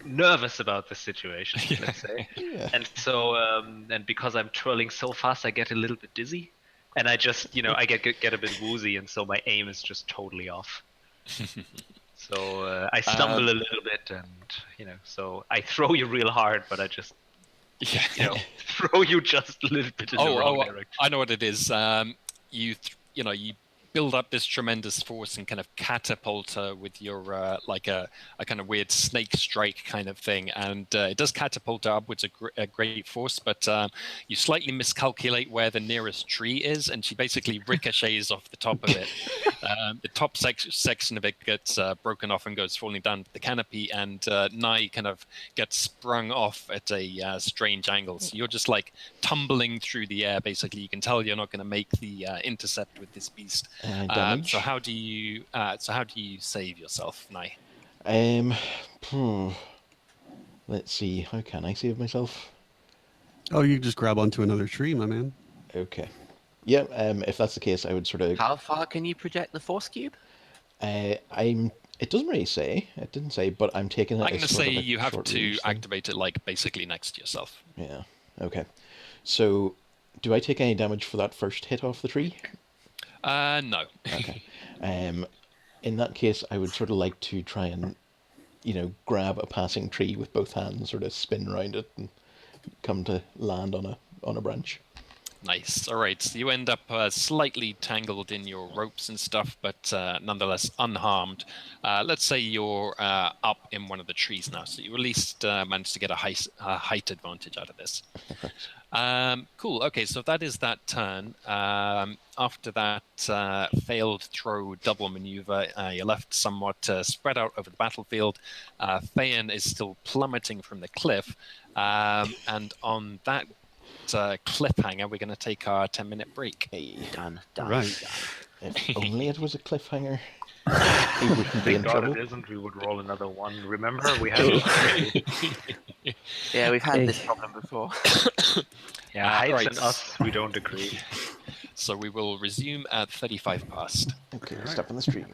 nervous about the situation, let's say. Yeah. And so and because I'm twirling so fast, I get a little bit dizzy, and I just I get a bit woozy, and so my aim is just totally off. So I stumble a little bit, and so I throw you real hard, but I just throw you just a little bit in the wrong direction. I know what it is. You build up this tremendous force and kind of catapult her with your like a kind of weird snake strike kind of thing, and it does catapult her upwards a great force, but you slightly miscalculate where the nearest tree is, and she basically ricochets off the top of it. The top section of it gets broken off and goes falling down the canopy, and Nye kind of gets sprung off at a strange angle. So you're just like tumbling through the air. Basically, you can tell you're not going to make the intercept with this beast. Damage. So how do you save yourself, Nye? Hmm, let's see. How can I save myself? Oh, you just grab onto another tree, my man. Okay. Yeah. If that's the case, I would sort of. How far can you project the force cube? I'm. It doesn't really say. It didn't say, but I'm taking it I'm going as to sort say of a you have short to range thing. activate it like basically next to yourself. Yeah. Okay. So, do I take any damage for that first hit off the tree? No. Okay. In that case, I would sort of like to try and, grab a passing tree with both hands, sort of spin around it, and come to land on a branch. Nice. All right. So you end up slightly tangled in your ropes and stuff, but nonetheless unharmed. Let's say you're up in one of the trees now, so you at least managed to get a height advantage out of this. Cool. Okay, so that is that turn. After that failed throw double maneuver, you're left somewhat spread out over the battlefield. Thayan is still plummeting from the cliff, and on that cliffhanger, we're going to take our 10-minute break. Hey, Done. Right. if only it was a cliffhanger, we wouldn't be Thank in God trouble. it isn't. We would roll another one. Remember, we had it. Yeah, we've had Hey. this problem before. Yeah, Heights right. and us, we don't agree. So we will resume at 35 past. Okay, All right. step in the stream.